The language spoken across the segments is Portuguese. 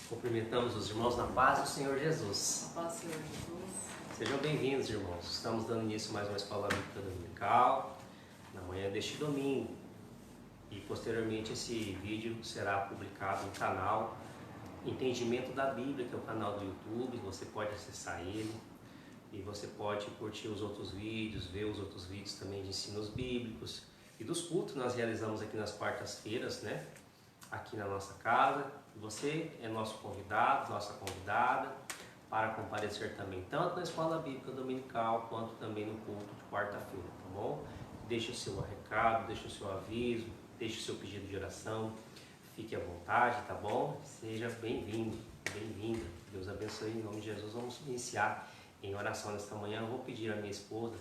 Cumprimentamos os irmãos na paz do Senhor Jesus. A paz do Senhor Jesus. Sejam bem-vindos, irmãos. Estamos dando início a mais uma escola bíblica dominical, na manhã deste domingo. E posteriormente esse vídeo será publicado no canal Entendimento da Bíblia, que é o canal do YouTube. Você pode acessar ele e você pode curtir os outros vídeos, ver os outros vídeos também de ensinos bíblicos e dos cultos que nós realizamos aqui nas quartas-feiras, né? Aqui na nossa casa. Você é nosso convidado, nossa convidada, para comparecer também tanto na escola bíblica dominical quanto também no culto de quarta-feira, tá bom? Deixe o seu recado, deixe o seu aviso, deixe o seu pedido de oração, fique à vontade, tá bom? Seja bem-vindo, bem-vinda. Deus abençoe em nome de Jesus. Vamos iniciar em oração nesta manhã. Eu vou pedir à minha esposa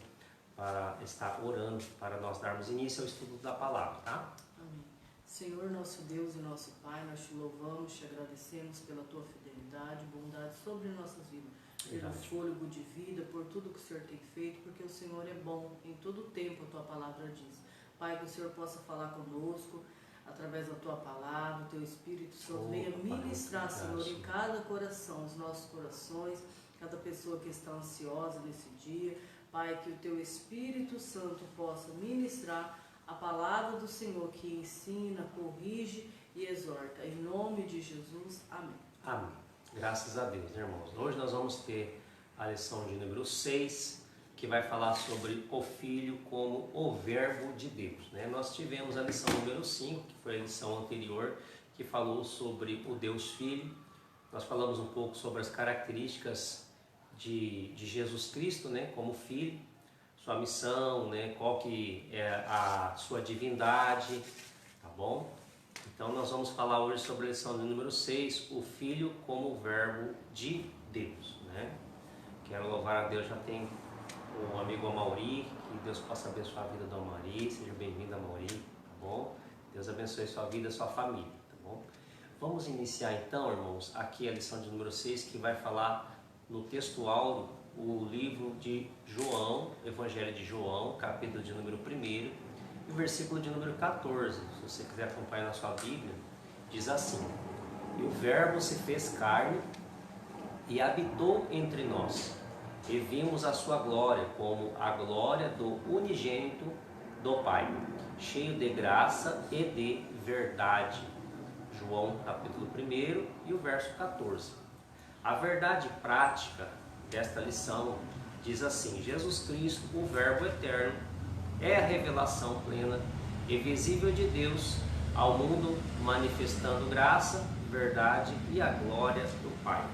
para estar orando, para nós darmos início ao estudo da palavra, tá? Amém. Senhor, nosso Deus e nosso Pai, nós te louvamos, te agradecemos pela tua fidelidade, bondade sobre nossas vidas, pelo fôlego de vida, por tudo que o Senhor tem feito, porque o Senhor é bom, em todo o tempo a tua palavra diz. Pai, que o Senhor possa falar conosco, através da tua palavra, o teu Espírito Santo venha ministrar, Senhor, em cada coração, os nossos corações, cada pessoa que está ansiosa nesse dia. Pai, que o teu Espírito Santo possa ministrar a palavra do Senhor, que ensina, corrige e exorta. Em nome de Jesus, amém. Amém. Graças a Deus, né, irmãos? Hoje nós vamos ter a lição de número 6, que vai falar sobre o Filho como o Verbo de Deus, né? Nós tivemos a lição número 5, que foi a lição anterior, que falou sobre o Deus Filho. Nós falamos um pouco sobre as características de Jesus Cristo, né, como Filho, sua missão, né, qual que é a sua divindade, tá bom? Então nós vamos falar hoje sobre a lição de número 6, o Filho como o Verbo de Deus, né? Quero louvar a Deus, já tem o amigo Amauri, que Deus possa abençoar a vida do Amauri, seja bem-vindo Amauri, tá bom? Deus abençoe sua vida e sua família, tá bom? Vamos iniciar então, irmãos, aqui a lição de número 6, que vai falar no texto áureo, o livro de João, Evangelho de João, capítulo de número 1 e o versículo de número 14. Se você quiser acompanhar na sua Bíblia, diz assim: E o Verbo se fez carne e habitou entre nós, e vimos a sua glória como a glória do unigênito do Pai, cheio de graça e de verdade. João capítulo 1 e o verso 14. A verdade prática desta lição diz assim: Jesus Cristo, o Verbo eterno, é a revelação plena e visível de Deus ao mundo, manifestando graça, verdade e a glória do Pai.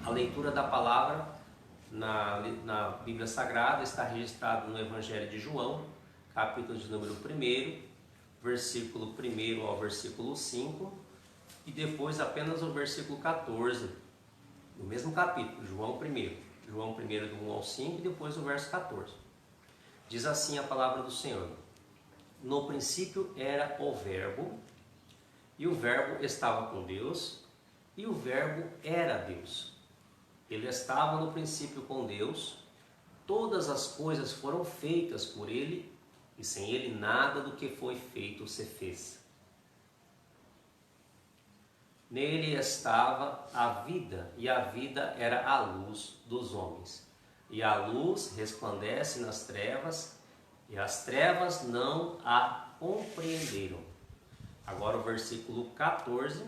A leitura da palavra na Bíblia Sagrada está registrada no Evangelho de João, capítulo de número 1, versículo 1 ao versículo 5, e depois apenas o versículo 14, no mesmo capítulo, João 1, do 1 ao 5, e depois o verso 14. Diz assim a palavra do Senhor: No princípio era o Verbo, e o Verbo estava com Deus, e o Verbo era Deus. Ele estava no princípio com Deus, todas as coisas foram feitas por ele, e sem ele nada do que foi feito se fez. Nele estava a vida, e a vida era a luz dos homens. E a luz resplandece nas trevas, e as trevas não a compreenderam. Agora o versículo 14.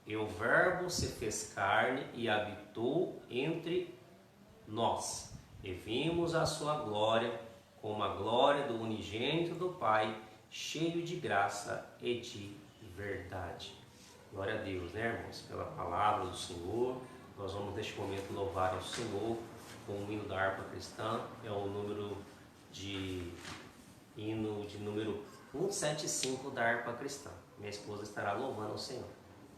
E o Verbo se fez carne e habitou entre nós, e vimos a sua glória, como a glória do unigênito do Pai, cheio de graça e de verdade. Glória a Deus, né, irmãos, pela palavra do Senhor. Nós vamos neste momento louvar ao Senhor com o hino da harpa cristã. É o número de hino de número 175 da harpa cristã. Minha esposa estará louvando ao Senhor.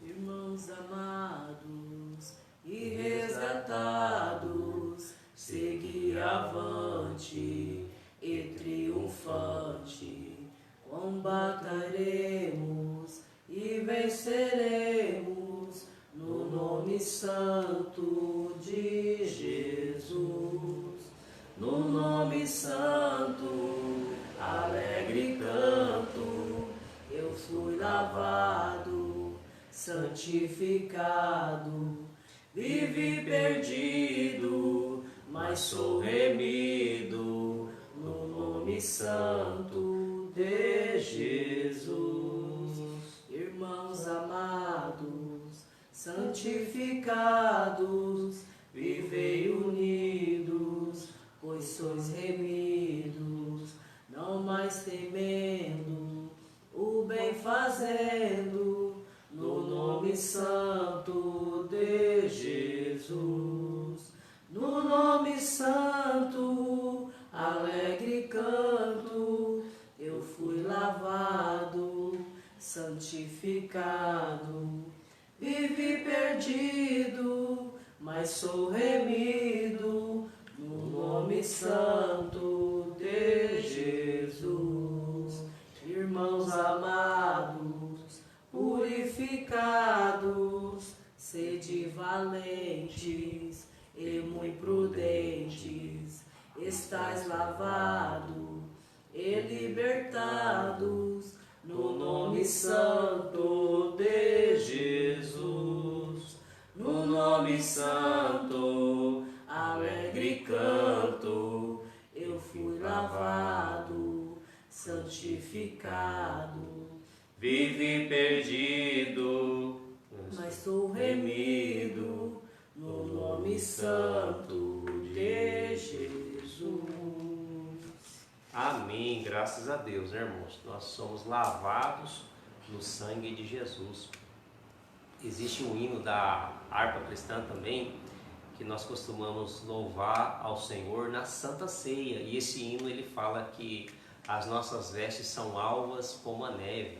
Irmãos amados e resgatados, segui avante e triunfante, combateremos e venceremos no nome santo de Jesus. No nome santo, alegre canto, eu fui lavado, santificado santificado, vive perdido, mas sou remido no nome santo de Jesus. Irmãos amados, santificados, vivei unidos, pois sois remidos, não mais temendo, o bem fazendo, no nome santo de Jesus. No nome santo, alegre canto, eu fui lavado, santificado, vivi perdido, mas sou remido, no nome santo de Jesus. Irmãos amados, purificados, sede valentes e muito prudentes, estais lavados e libertados, no nome santo de Jesus. No nome santo, alegre canto, eu fui lavado, santificado, vive perdido, mas sou remido, no nome santo de Jesus. Amém, graças a Deus, né, irmãos? Nós somos lavados no sangue de Jesus. Existe um hino da harpa cristã também, que nós costumamos louvar ao Senhor na Santa Ceia. E esse hino ele fala que as nossas vestes são alvas como a neve.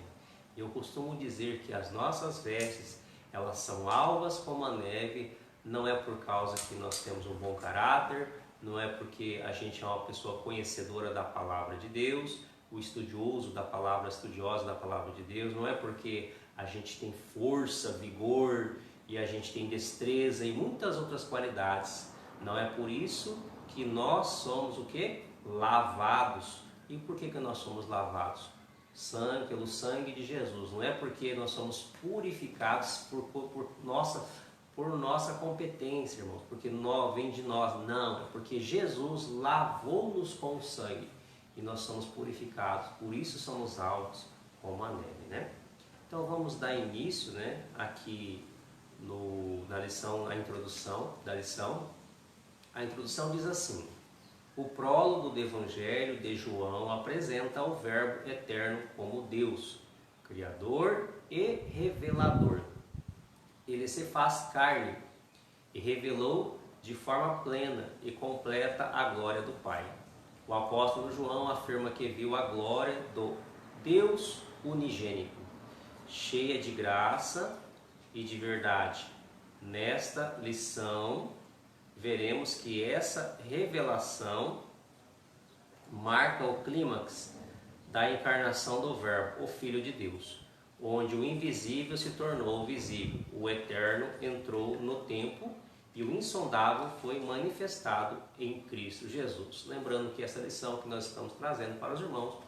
Eu costumo dizer que as nossas vestes, elas são alvas como a neve, não é por causa que nós temos um bom caráter, não é porque a gente é uma pessoa conhecedora da palavra de Deus, o estudioso da palavra, estudiosa da palavra de Deus, não é porque a gente tem força, vigor e a gente tem destreza e muitas outras qualidades. Não é por isso que nós somos o quê? Lavados. E por que nós somos lavados? Pelo sangue de Jesus. Não é porque nós somos purificados por nossa competência, irmãos, porque vem de nós. Não, é porque Jesus lavou-nos com o sangue e nós somos purificados. Por isso somos alvos como a neve, né? Então vamos dar início, né, aqui na lição, a introdução da lição. A introdução diz assim: o prólogo do Evangelho de João apresenta o Verbo eterno como Deus, Criador e Revelador. Ele se faz carne e revelou de forma plena e completa a glória do Pai. O apóstolo João afirma que viu a glória do Deus unigênito, cheia de graça e de verdade. Nesta lição, veremos que essa revelação marca o clímax da encarnação do Verbo, o Filho de Deus, onde o invisível se tornou visível, o eterno entrou no tempo e o insondável foi manifestado em Cristo Jesus. Lembrando que essa lição que nós estamos trazendo para os irmãos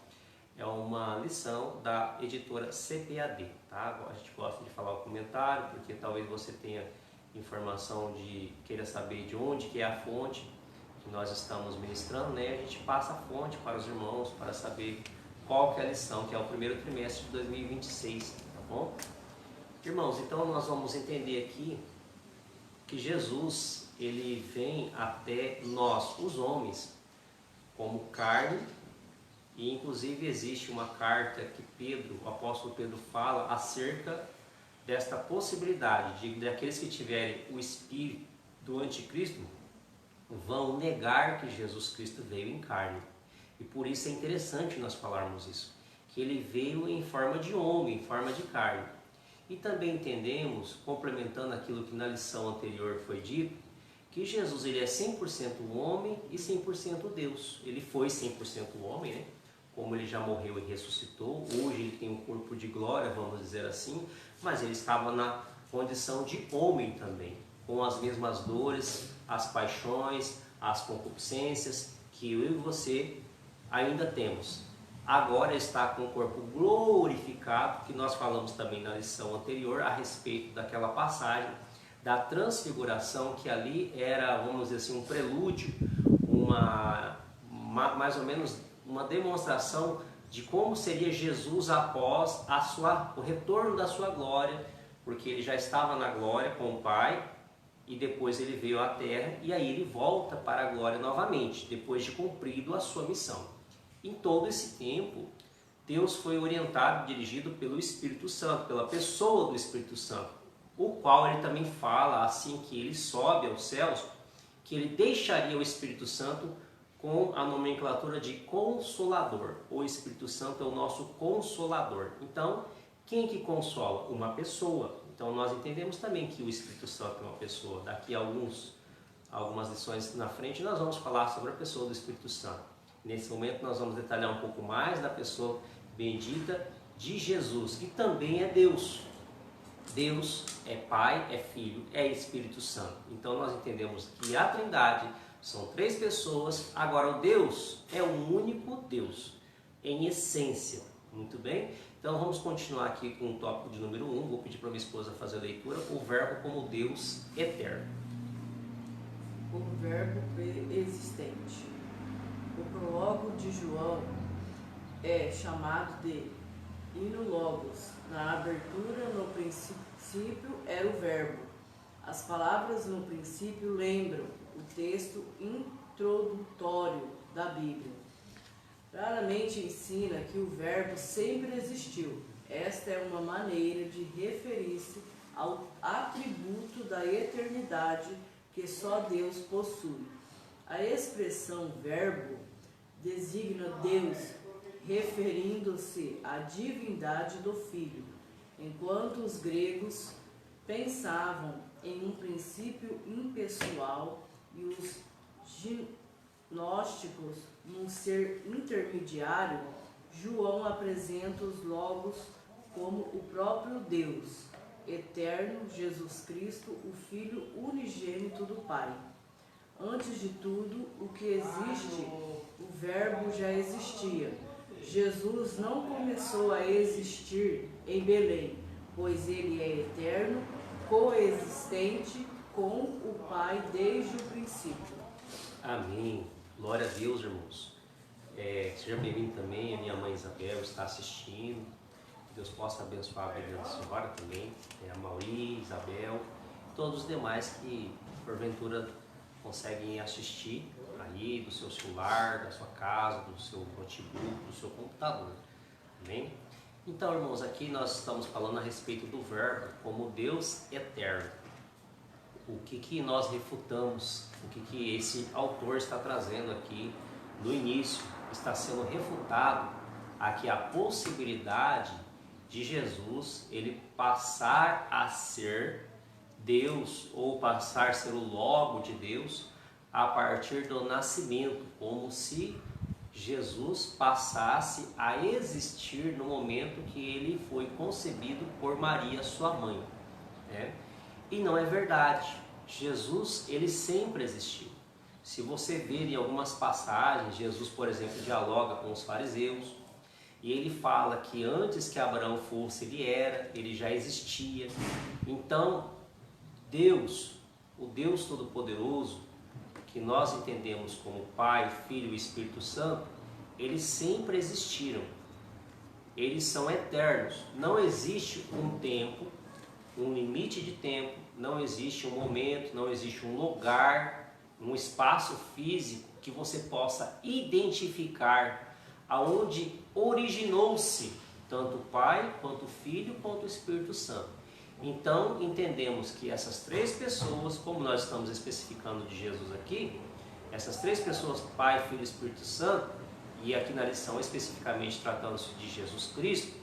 é uma lição da editora CPAD, tá? A gente gosta de falar o comentário, porque talvez você tenha informação queira saber de onde que é a fonte que nós estamos ministrando, né? A gente passa a fonte para os irmãos para saber qual que é a lição, que é o primeiro trimestre de 2026, tá bom? Irmãos, então nós vamos entender aqui que Jesus, ele vem até nós, os homens, como carne. E inclusive existe uma carta que o apóstolo Pedro fala acerca desta possibilidade de aqueles que tiverem o espírito do anticristo vão negar que Jesus Cristo veio em carne. E por isso é interessante nós falarmos isso, que ele veio em forma de homem, em forma de carne. E também entendemos, complementando aquilo que na lição anterior foi dito, que Jesus ele é 100% homem e 100% Deus. Ele foi 100% homem, né? Como ele já morreu e ressuscitou, hoje ele tem um corpo de glória, vamos dizer assim, mas ele estava na condição de homem também, com as mesmas dores, as paixões, as concupiscências que eu e você ainda temos. agora está com o corpo glorificado, que nós falamos também na lição anterior a respeito daquela passagem da transfiguração, que ali era, vamos dizer assim, um prelúdio, mais ou menos uma demonstração de como seria Jesus após o retorno da sua glória, porque ele já estava na glória com o Pai, e depois ele veio à terra, e aí ele volta para a glória novamente, depois de cumprido a sua missão. Em todo esse tempo, Deus foi orientado, dirigido pelo Espírito Santo, pela pessoa do Espírito Santo, o qual ele também fala, assim que ele sobe aos céus, que ele deixaria o Espírito Santo com a nomenclatura de Consolador. O Espírito Santo é o nosso Consolador. Então, quem que consola? Uma pessoa. Então, nós entendemos também que o Espírito Santo é uma pessoa. Daqui a algumas lições na frente, nós vamos falar sobre a pessoa do Espírito Santo. Nesse momento, nós vamos detalhar um pouco mais da pessoa bendita de Jesus, que também é Deus. Deus é Pai, é Filho, é Espírito Santo. Então, nós entendemos que a Trindade são 3 pessoas. Agora, o Deus é um único Deus, em essência. Muito bem? Então, vamos continuar aqui com o tópico de número 1. Vou pedir para minha esposa fazer a leitura. O Verbo como Deus eterno. O Verbo preexistente. O prólogo de João é chamado de Hino Logos. Na abertura, no princípio era o Verbo. As palavras no princípio lembram o texto introdutório da Bíblia. Claramente ensina que o Verbo sempre existiu. Esta é uma maneira de referir-se ao atributo da eternidade que só Deus possui. A expressão Verbo designa Deus, referindo-se à divindade do Filho, enquanto os gregos pensavam em um princípio impessoal e os gnósticos num ser intermediário. João apresenta os Logos como o próprio Deus, eterno, Jesus Cristo, o Filho unigênito do Pai. Antes de tudo, o que existe, o Verbo já existia. Jesus não começou a existir em Belém, pois ele é eterno, coexistente com o Pai desde o princípio. Amém. Glória a Deus, irmãos. Seja bem-vindo também. A minha mãe Isabel está assistindo. Que Deus possa abençoar a vida da senhora também. A Mauri, Isabel, todos os demais que porventura conseguem assistir aí do seu celular, da sua casa, do seu notebook, do seu computador. Amém? Então, irmãos, aqui nós estamos falando a respeito do Verbo como Deus eterno. O que nós refutamos, o que esse autor está trazendo aqui no início, está sendo refutado aqui a possibilidade de Jesus ele passar a ser Deus ou passar a ser o Logo de Deus a partir do nascimento, como se Jesus passasse a existir no momento que ele foi concebido por Maria, sua mãe, né? E não é verdade. Jesus, ele sempre existiu. Se você ver em algumas passagens, Jesus, por exemplo, dialoga com os fariseus e ele fala que antes que Abraão fosse, ele já existia. Então, Deus, o Deus Todo-Poderoso, que nós entendemos como Pai, Filho e Espírito Santo, eles sempre existiram. Eles são eternos. Não existe um tempo, um limite de tempo, não existe um momento, não existe um lugar, um espaço físico que você possa identificar aonde originou-se tanto o Pai, quanto o Filho, quanto o Espírito Santo. Então, entendemos que essas 3 pessoas, como nós estamos especificando de Jesus aqui, essas 3 pessoas, Pai, Filho e Espírito Santo, e aqui na lição especificamente tratando-se de Jesus Cristo,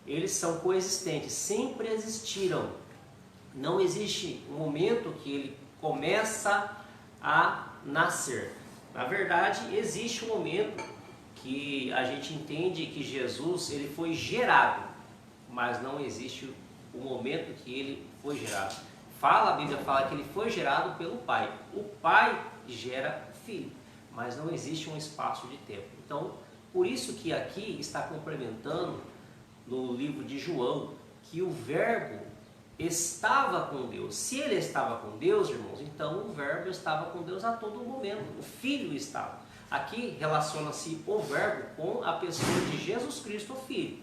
eles são coexistentes, sempre existiram. Não existe um momento que ele começa a nascer. Na verdade, existe um momento que a gente entende que Jesus ele foi gerado, mas não existe o momento que ele foi gerado. A Bíblia fala que ele foi gerado pelo Pai. O Pai gera o Filho, mas não existe um espaço de tempo. Então, Por isso que aqui está complementando no livro de João, que o verbo estava com Deus. Se ele estava com Deus, irmãos, então o verbo estava com Deus a todo momento. O Filho estava. Aqui relaciona-se o verbo com a pessoa de Jesus Cristo, o Filho.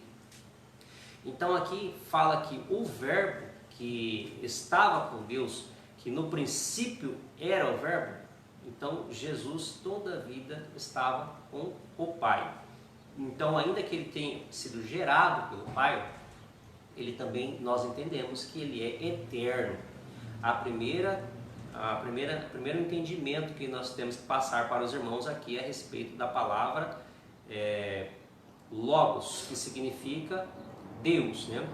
Então aqui fala que o verbo que estava com Deus, que no princípio era o verbo, então Jesus toda a vida estava com o Pai. Então, ainda que ele tenha sido gerado pelo Pai, ele também, nós entendemos que ele é eterno. Primeiro entendimento que nós temos que passar para os irmãos aqui é a respeito da palavra logos, que significa Deus, né?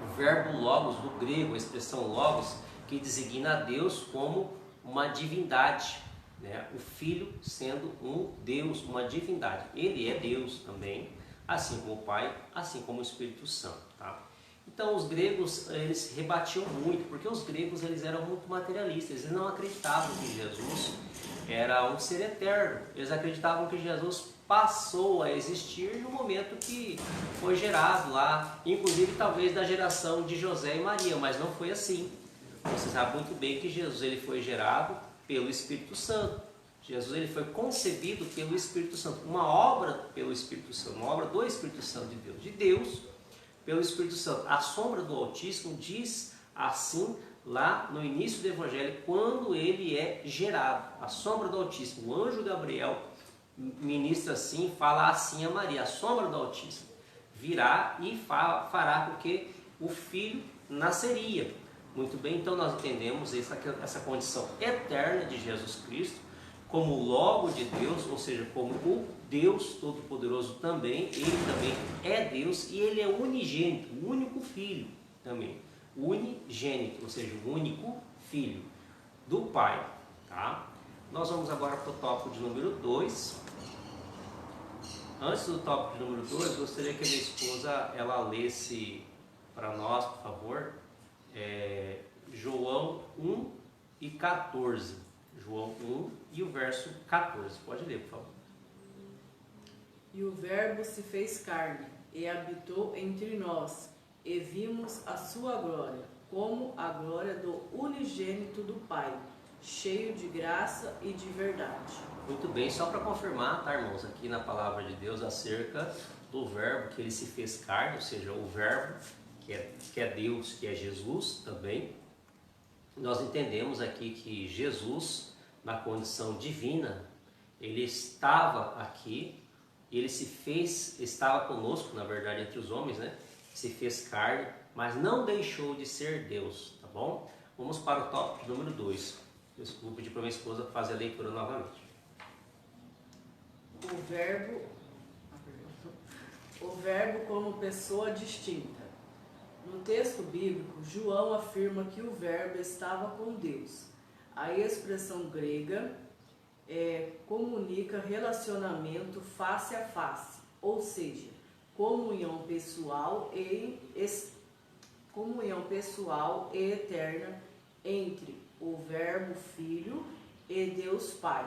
O verbo logos do grego, a expressão logos, que designa a Deus como uma divindade, né? O Filho sendo um Deus, uma divindade. Ele é Deus também, assim como o Pai, assim como o Espírito Santo, tá? Então os gregos, eles rebatiam muito, porque os gregos eles eram muito materialistas, eles não acreditavam que Jesus era um ser eterno, eles acreditavam que Jesus passou a existir no momento que foi gerado lá, inclusive talvez da geração de José e Maria, mas não foi assim. Você sabe muito bem que Jesus ele foi gerado pelo Espírito Santo. Jesus ele foi concebido pelo Espírito Santo, uma obra pelo Espírito Santo, uma obra do Espírito Santo de Deus pelo Espírito Santo. A sombra do Altíssimo diz assim lá no início do Evangelho, quando ele é gerado. A sombra do Altíssimo, o anjo Gabriel ministra assim, fala assim a Maria, a sombra do Altíssimo virá e fará com que o Filho nasceria. Muito bem, então nós entendemos essa condição eterna de Jesus Cristo como o Logo de Deus, ou seja, como o Deus Todo-Poderoso também. Ele também é Deus e ele é unigênito, o único Filho também. Unigênito, ou seja, o único Filho do Pai. Tá? Nós vamos agora para o tópico de número 2. Antes do tópico de número 2, gostaria que a minha esposa ela lesse para nós, por favor, João 1 e 14. João 1 e o verso 14. Pode ler, por favor. E o Verbo se fez carne e habitou entre nós, e vimos a sua glória, como a glória do unigênito do Pai, cheio de graça e de verdade. Muito bem, só para confirmar, tá, irmãos, aqui na palavra de Deus acerca do Verbo que ele se fez carne, ou seja, o Verbo que é Deus, que é Jesus também. Nós entendemos aqui que Jesus, na condição divina, ele estava aqui, ele estava conosco, na verdade, entre os homens, né? Se fez carne, mas não deixou de ser Deus, tá bom? Vamos para o tópico número 2. Eu vou pedir para minha esposa fazer a leitura novamente. O verbo como pessoa distinta. No texto bíblico, João afirma que o verbo estava com Deus. A expressão grega comunica relacionamento face a face, ou seja, comunhão pessoal e eterna entre o Verbo Filho e Deus Pai.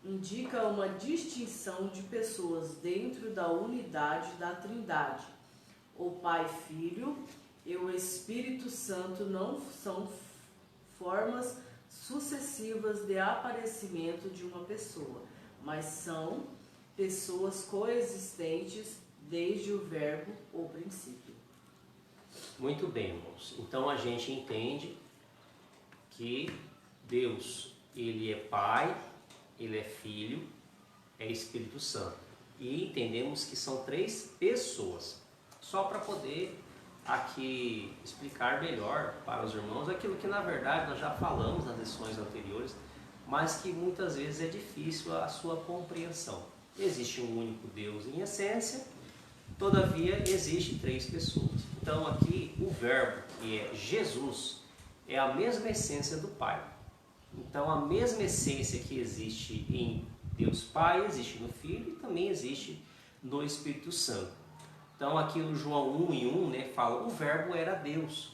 Indica uma distinção de pessoas dentro da unidade da Trindade. O Pai, Filho e o Espírito Santo não são formas sucessivas de aparecimento de uma pessoa, mas são pessoas coexistentes desde o Verbo, o princípio. Muito bem, irmãos. Então a gente entende que Deus, ele é Pai, ele é Filho, é Espírito Santo. E entendemos que são 3 pessoas. Só para poder aqui explicar melhor para os irmãos aquilo que na verdade nós já falamos nas lições anteriores, mas que muitas vezes é difícil a sua compreensão. Existe um único Deus em essência, todavia existe 3 pessoas. Então aqui o Verbo, que é Jesus, é a mesma essência do Pai. Então a mesma essência que existe em Deus Pai, existe no Filho e também existe no Espírito Santo. Então aqui no João 1:1, né, fala o Verbo era Deus.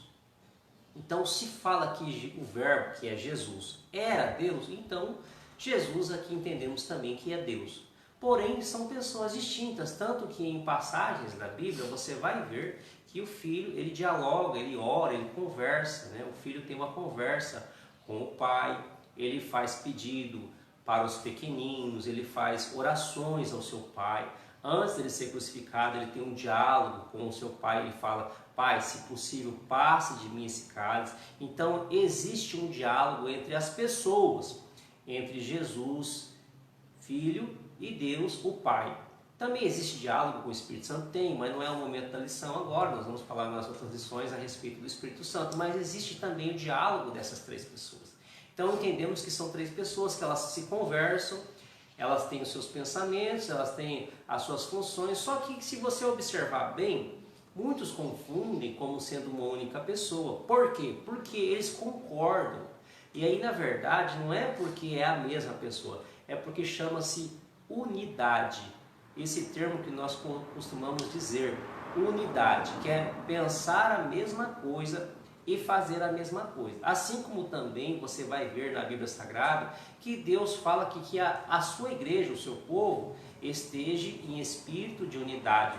Então se fala que o Verbo, que é Jesus, era Deus, então Jesus aqui entendemos também que é Deus. porém são pessoas distintas, tanto que em passagens da Bíblia você vai ver que o filho, ele dialoga, ele ora, ele conversa, né? O filho tem uma conversa com o pai, ele faz pedido para os pequeninos, ele faz orações ao seu pai. Antes dele ser crucificado, ele tem um diálogo com o seu pai, ele fala: Pai, se possível, passe de mim esse cálice. Então existe um diálogo entre as pessoas, entre Jesus, Filho, e Deus, o Pai. Também existe diálogo com o Espírito Santo? Tem, mas não é o momento da lição agora. Nós vamos falar nas outras lições a respeito do Espírito Santo. Mas existe também o diálogo dessas três pessoas. Então entendemos que são três pessoas, que elas se conversam, elas têm os seus pensamentos, elas têm as suas funções. Só que se você observar bem, muitos confundem como sendo uma única pessoa. Por quê? Porque eles concordam. E aí, na verdade, não é porque é a mesma pessoa, é porque chama-se unidade. Esse termo que nós costumamos dizer, unidade, que é pensar a mesma coisa e fazer a mesma coisa. Assim como também você vai ver na Bíblia Sagrada que Deus fala que a sua igreja, o seu povo, esteja em espírito de unidade.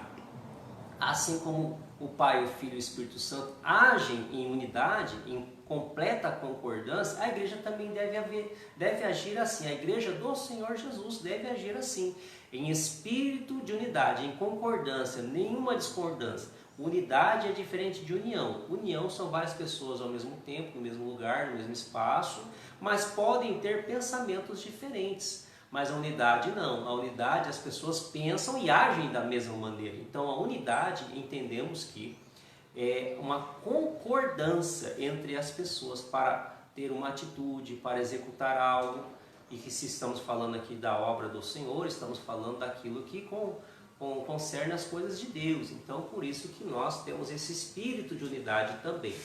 Assim como o Pai, o Filho e o Espírito Santo agem em unidade, em completa concordância, a igreja também deve agir assim. A igreja do Senhor Jesus deve agir assim, em espírito de unidade, em concordância, nenhuma discordância. Unidade é diferente de união. União são várias pessoas ao mesmo tempo, no mesmo lugar, no mesmo espaço, mas podem ter pensamentos diferentes. Mas a unidade não. A unidade, as pessoas pensam e agem da mesma maneira. Então a unidade, entendemos que é uma concordância entre as pessoas para ter uma atitude, para executar algo. E que se estamos falando aqui da obra do Senhor, estamos falando daquilo que concerne as coisas de Deus. Então por isso que nós temos esse espírito de unidade também,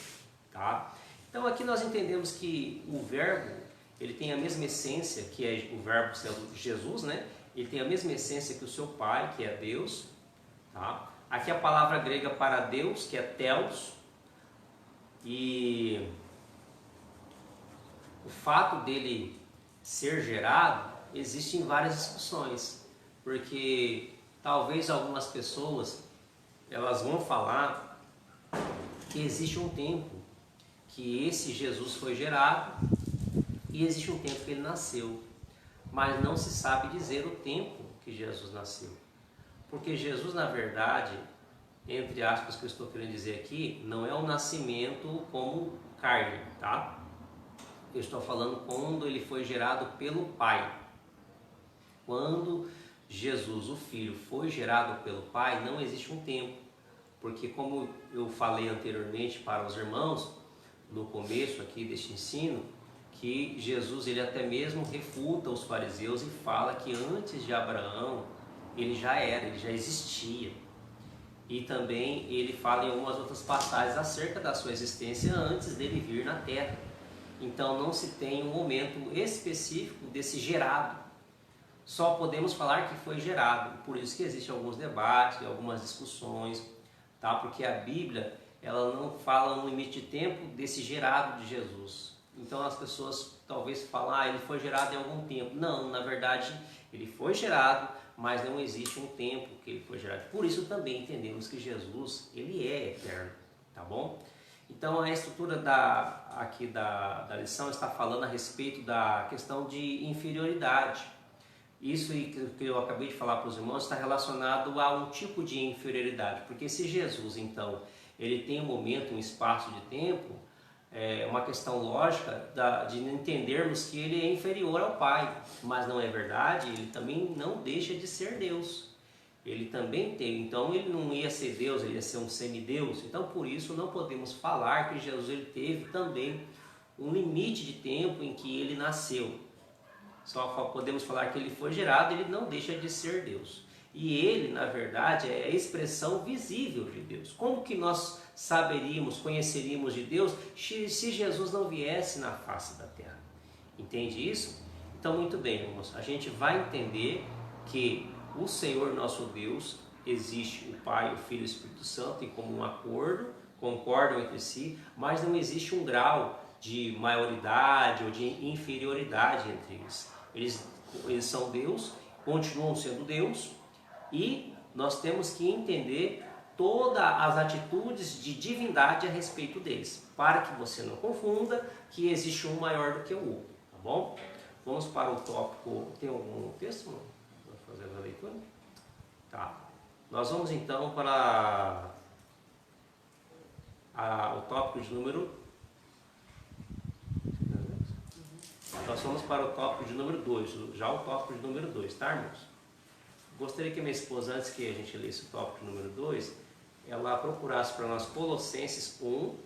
tá? Então aqui nós entendemos que o verbo, ele tem a mesma essência, que é o verbo sendo Jesus, né? Ele tem a mesma essência que o seu Pai, que é Deus, tá? Aqui a palavra grega para Deus, que é Theos, e o fato dele ser gerado, existem várias discussões, porque talvez algumas pessoas, elas vão falar que existe um tempo que esse Jesus foi gerado e existe um tempo que ele nasceu, mas não se sabe dizer o tempo que Jesus nasceu, porque Jesus, na verdade, entre aspas que eu estou querendo dizer aqui, não é o nascimento como carne, tá? Eu estou falando quando ele foi gerado pelo Pai. Quando Jesus, o Filho, foi gerado pelo Pai, não existe um tempo, porque como eu falei anteriormente para os irmãos, no começo aqui deste ensino, que Jesus, ele até mesmo refuta os fariseus e fala que antes de Abraão, ele já era, ele já existia. E também ele fala em algumas outras passagens acerca da sua existência antes dele vir na terra. Então não se tem um momento específico desse gerado. Só podemos falar que foi gerado. Por isso que existem alguns debates, algumas discussões, tá? Porque a Bíblia, ela não fala no limite de tempo desse gerado de Jesus. Então as pessoas talvez falam, ele foi gerado em algum tempo. Não, na verdade ele foi gerado, mas não existe um tempo que ele foi gerado. Por isso também entendemos que Jesus, ele é eterno, tá bom? Então a estrutura aqui da lição está falando a respeito da questão de inferioridade. Isso que eu acabei de falar para os irmãos está relacionado a um tipo de inferioridade, porque se Jesus, então, ele tem um momento, um espaço de tempo, é uma questão lógica de entendermos que ele é inferior ao Pai, mas não é verdade, ele também não deixa de ser Deus. Ele também tem, então ele não ia ser Deus, ele ia ser um semideus. Então por isso não podemos falar que Jesus ele teve também um limite de tempo em que ele nasceu. Só podemos falar que ele foi gerado, ele não deixa de ser Deus. E ele, na verdade, é a expressão visível de Deus. Como que nós saberíamos, conheceríamos de Deus se Jesus não viesse na face da terra? Entende isso? Então, muito bem, irmãos, a gente vai entender que o Senhor nosso Deus, existe o Pai, o Filho e o Espírito Santo em comum acordo, concordam entre si, mas não existe um grau de maioridade ou de inferioridade entre eles. Eles são Deus continuam sendo Deus e nós temos que entender todas as atitudes de divindade a respeito deles, para que você não confunda que existe um maior do que o outro, tá bom? Vamos para o tópico, tem algum texto? Vou fazer a leitura? Tá. Nós vamos então para o tópico de número... Nós vamos para o tópico de número 2, já o tópico de número 2, tá, irmãos? Gostaria que minha esposa, antes que a gente lesse o tópico de número 2, ela procurasse para nós Colossenses 1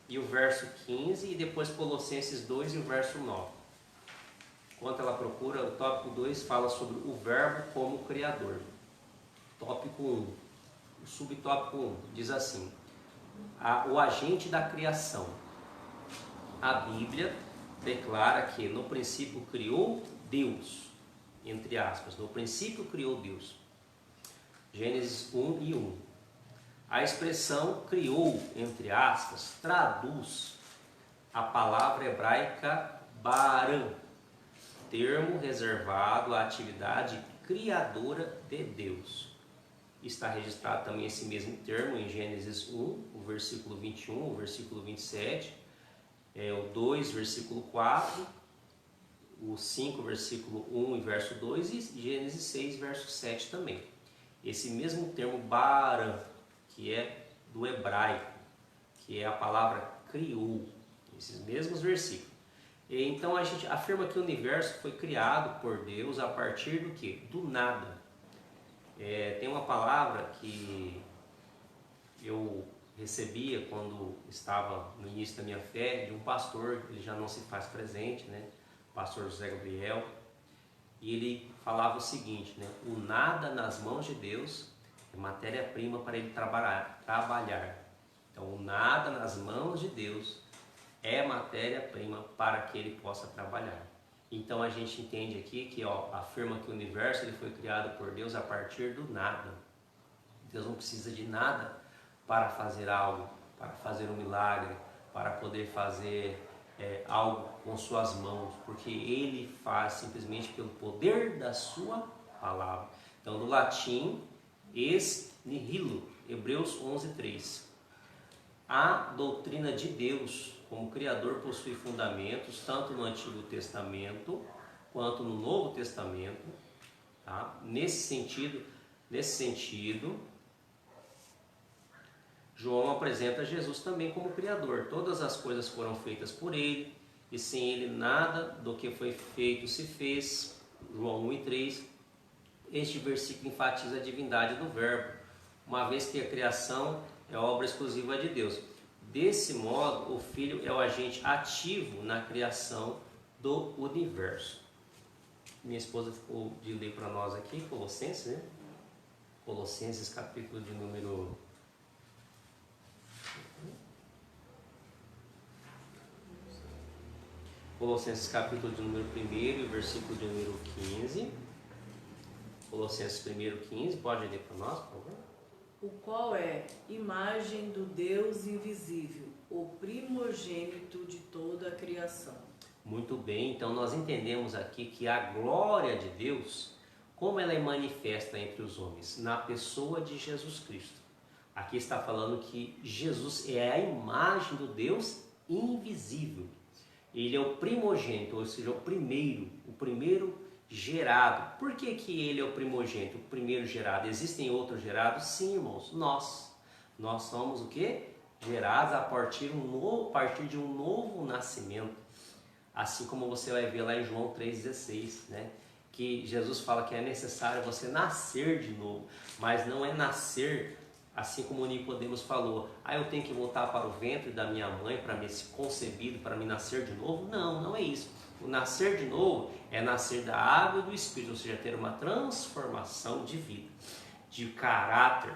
e o verso 15 e depois Colossenses 2 e o verso 9. Enquanto ela procura, o tópico 2 fala sobre o verbo como criador. Tópico 1, o subtópico 1, diz assim: o agente da criação. A Bíblia declara que no princípio criou Deus, entre aspas, no princípio criou Deus. Gênesis 1 e 1. A expressão criou, entre aspas, traduz a palavra hebraica baram, termo reservado à atividade criadora de Deus. Está registrado também esse mesmo termo em Gênesis 1, o versículo 21, o versículo 27, o 2, versículo 4, o 5, versículo 1 e verso 2 e Gênesis 6, verso 7 também. Esse mesmo termo baram, que é do hebraico, que é a palavra criou, esses mesmos versículos. E então a gente afirma que o universo foi criado por Deus a partir do quê? Do nada. Tem uma palavra que eu recebia quando estava no início da minha fé, de um pastor, ele já não se faz presente, né? O pastor José Gabriel, e ele falava o seguinte, né? O nada nas mãos de Deus é matéria-prima para ele trabalhar. Então, o nada nas mãos de Deus é matéria-prima para que ele possa trabalhar. Então, a gente entende aqui que afirma que o universo ele foi criado por Deus a partir do nada. Deus não precisa de nada para fazer algo, para fazer um milagre, para poder fazer algo com suas mãos, porque Ele faz simplesmente pelo poder da sua palavra. Então, no latim, ex nihilo, Hebreus 11:3. A doutrina de Deus como Criador possui fundamentos tanto no Antigo Testamento quanto no Novo Testamento. Tá? Nesse sentido, João apresenta Jesus também como Criador. Todas as coisas foram feitas por Ele, e sem Ele nada do que foi feito se fez. João 1:3. Este versículo enfatiza a divindade do Verbo, uma vez que a criação é obra exclusiva de Deus. Desse modo, o Filho é o agente ativo na criação do universo. Minha esposa ficou de ler para nós aqui, Colossenses, né? Colossenses, capítulo de número... Colossenses, capítulo de número 1, versículo de número 15. Colossenses 1:15, pode ler para nós, por favor? O qual é imagem do Deus invisível, o primogênito de toda a criação. Muito bem, então nós entendemos aqui que a glória de Deus, como ela é manifesta entre os homens? Na pessoa de Jesus Cristo. Aqui está falando que Jesus é a imagem do Deus invisível. Ele é o primogênito, ou seja, o primeiro gerado. Por que ele é o primogênito, o primeiro gerado? Existem outros gerados? Sim, irmãos. Nós somos o quê? Gerados a partir de um novo nascimento. Assim como você vai ver lá em João 3,16, né? Que Jesus fala que é necessário você nascer de novo. Mas não é nascer assim como Nicodemos falou. Eu tenho que voltar para o ventre da minha mãe para me ser concebido, para me nascer de novo? Não, não é isso. O nascer de novo é nascer da água e do Espírito, ou seja, ter uma transformação de vida, de caráter,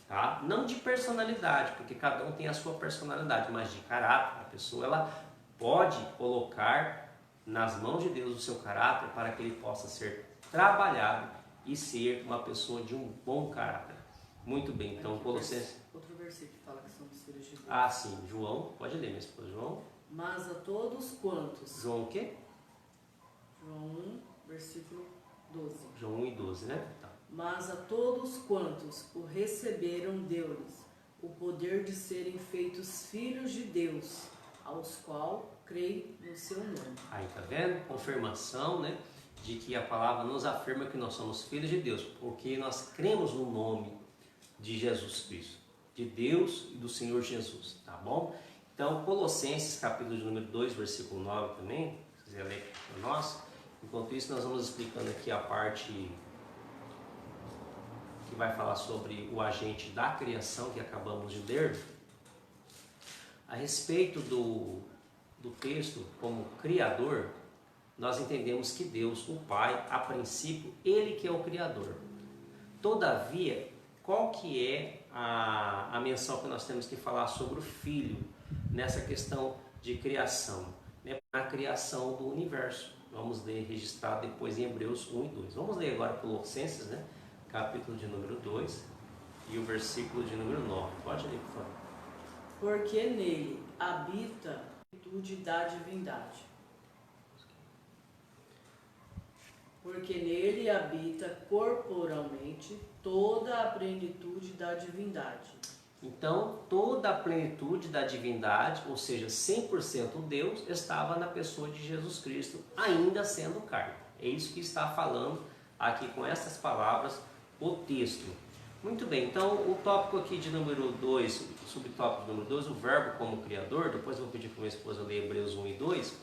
tá? Não de personalidade, porque cada um tem a sua personalidade, mas de caráter. A pessoa ela pode colocar nas mãos de Deus o seu caráter para que ele possa ser trabalhado e ser uma pessoa de um bom caráter. Muito bem, então Colossenses... Outro versículo que fala que são dos filhos de Deus. Sim, João, pode ler, minha esposa, João. Mas a todos quantos? João o quê? João 1, versículo 12. João 1 e 12, né? Tá. Mas a todos quantos o receberam, deu-lhes o poder de serem feitos filhos de Deus, aos quais creem no seu nome. Aí, tá vendo? Confirmação, né? De que a palavra nos afirma que nós somos filhos de Deus, porque nós cremos no nome de Jesus Cristo, de Deus e do Senhor Jesus, tá bom? Então, Colossenses, capítulo de número 2, versículo 9 também, se quiser ler para nós. Enquanto isso, nós vamos explicando aqui a parte que vai falar sobre o agente da criação que acabamos de ler. A respeito do texto como criador, nós entendemos que Deus, o Pai, a princípio, Ele que é o criador. Todavia, qual que é a menção que nós temos que falar sobre o Filho nessa questão de criação? Né? A criação do universo. Vamos ler registrado depois em Hebreus 1 e 2. Vamos ler agora Colossenses, né? Capítulo de número 2 e o versículo de número 9. Pode ler, por favor. Porque nele habita a plenitude da divindade. Porque nele habita corporalmente toda a plenitude da divindade. Então, toda a plenitude da divindade, ou seja, 100% Deus, estava na pessoa de Jesus Cristo, ainda sendo carne. É isso que está falando aqui com essas palavras o texto. Muito bem, então o tópico aqui de número 2, subtópico de número 2, o verbo como criador, depois eu vou pedir para minha esposa ler Hebreus 1 e 2,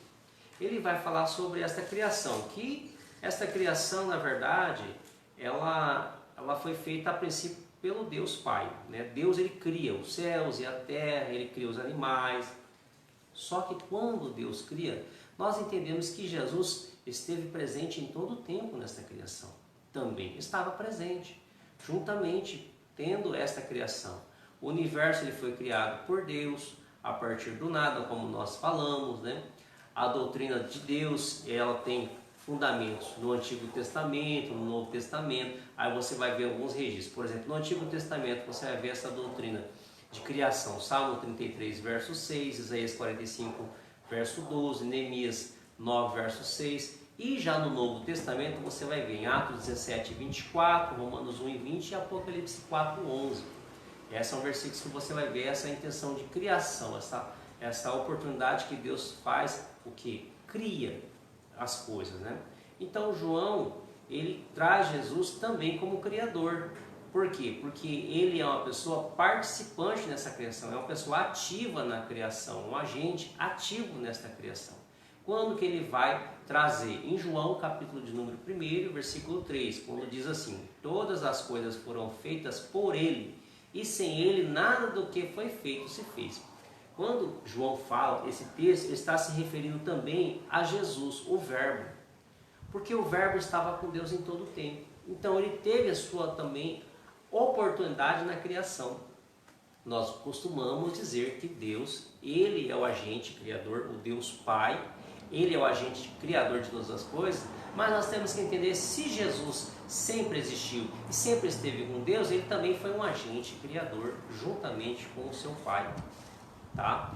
ele vai falar sobre esta criação, que esta criação, na verdade, ela foi feita a princípio pelo Deus Pai, né? Deus, ele cria os céus e a terra, ele cria os animais. Só que quando Deus cria, nós entendemos que Jesus esteve presente em todo o tempo nesta criação. Também estava presente, juntamente tendo esta criação. O universo, ele foi criado por Deus a partir do nada, como nós falamos, né? A doutrina de Deus, ela tem fundamentos no Antigo Testamento, no Novo Testamento. Aí você vai ver alguns registros. Por exemplo, no Antigo Testamento você vai ver essa doutrina de criação. Salmo 33, verso 6, Isaías 45, verso 12, Neemias 9, verso 6. E já no Novo Testamento você vai ver em Atos 17, 24, Romanos 1 e 20 e Apocalipse 4, 11. Esses são versículos que você vai ver essa intenção de criação, essa oportunidade que Deus faz, o que? Cria as coisas, né? Então João, ele traz Jesus também como criador. Por quê? Porque ele é uma pessoa participante nessa criação, é uma pessoa ativa na criação, um agente ativo nesta criação. Quando que ele vai trazer? Em João, capítulo de número 1, versículo 3, quando diz assim: todas as coisas foram feitas por ele, e sem ele nada do que foi feito se fez. Quando João fala esse texto, ele está se referindo também a Jesus, o Verbo. Porque o Verbo estava com Deus em todo o tempo. Então ele teve a sua também oportunidade na criação. Nós costumamos dizer que Deus, ele é o agente criador, o Deus Pai, ele é o agente criador de todas as coisas, mas nós temos que entender, se Jesus sempre existiu e sempre esteve com Deus, ele também foi um agente criador juntamente com o seu Pai. Tá?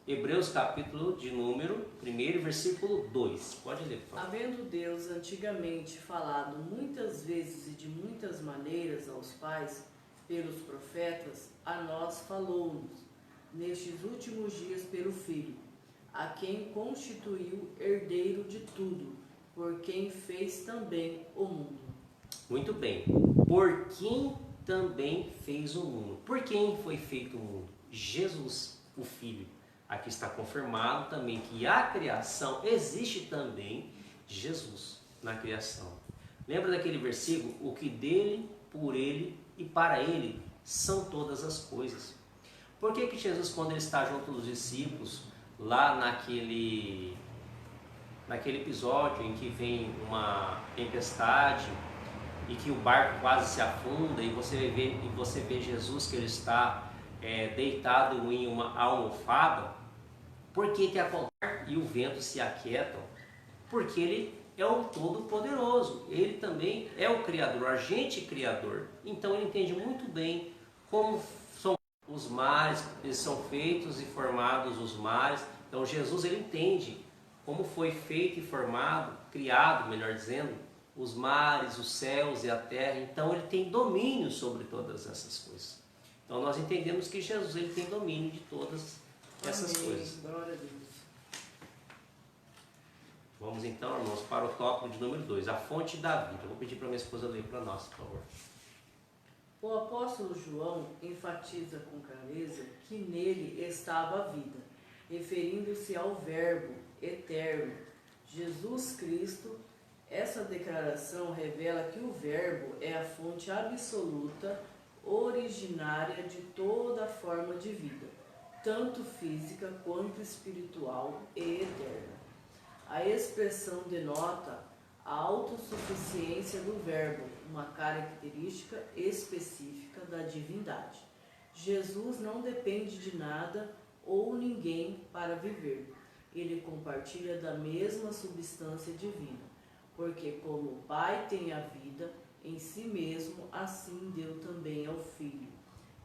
Hebreus capítulo de número 1, versículo 2. Pode ler, por favor. Havendo Deus antigamente falado muitas vezes e de muitas maneiras aos pais pelos profetas, a nós falou-nos nestes últimos dias pelo Filho, a quem constituiu herdeiro de tudo, por quem fez também o mundo. Muito bem. Por quem também fez o mundo. Por quem foi feito o mundo? Jesus, o Filho. Aqui está confirmado também que a criação existe também Jesus na criação. Lembra daquele versículo? O que dele, por ele e para ele são todas as coisas. Por que que Jesus, quando ele está junto dos discípulos, lá naquele episódio em que vem uma tempestade e que o barco quase se afunda e você vê Jesus que ele está deitado em uma almofada, por que que acontece e o vento se aquietam? Porque ele é o Todo-Poderoso, ele também é o Criador, o agente criador. Então ele entende muito bem como são os mares, eles são feitos e formados os mares. Então Jesus, ele entende como foi feito e formado, criado, melhor dizendo, os mares, os céus e a terra. Então ele tem domínio sobre todas essas coisas. Então nós entendemos que Jesus ele tem domínio de todas essas coisas. Glória a Deus. Vamos então, irmãos, para o tópico de número 2, a fonte da vida. Eu vou pedir para minha esposa ler para nós, por favor. O apóstolo João enfatiza com clareza que nele estava a vida, referindo-se ao Verbo eterno, Jesus Cristo. Essa declaração revela que o Verbo é a fonte absoluta, originária de toda forma de vida, tanto física quanto espiritual e eterna. A expressão denota a autossuficiência do Verbo, uma característica específica da divindade. Jesus não depende de nada ou ninguém para viver. Ele compartilha da mesma substância divina, porque como o Pai tem a vida em si mesmo, assim deu também ao Filho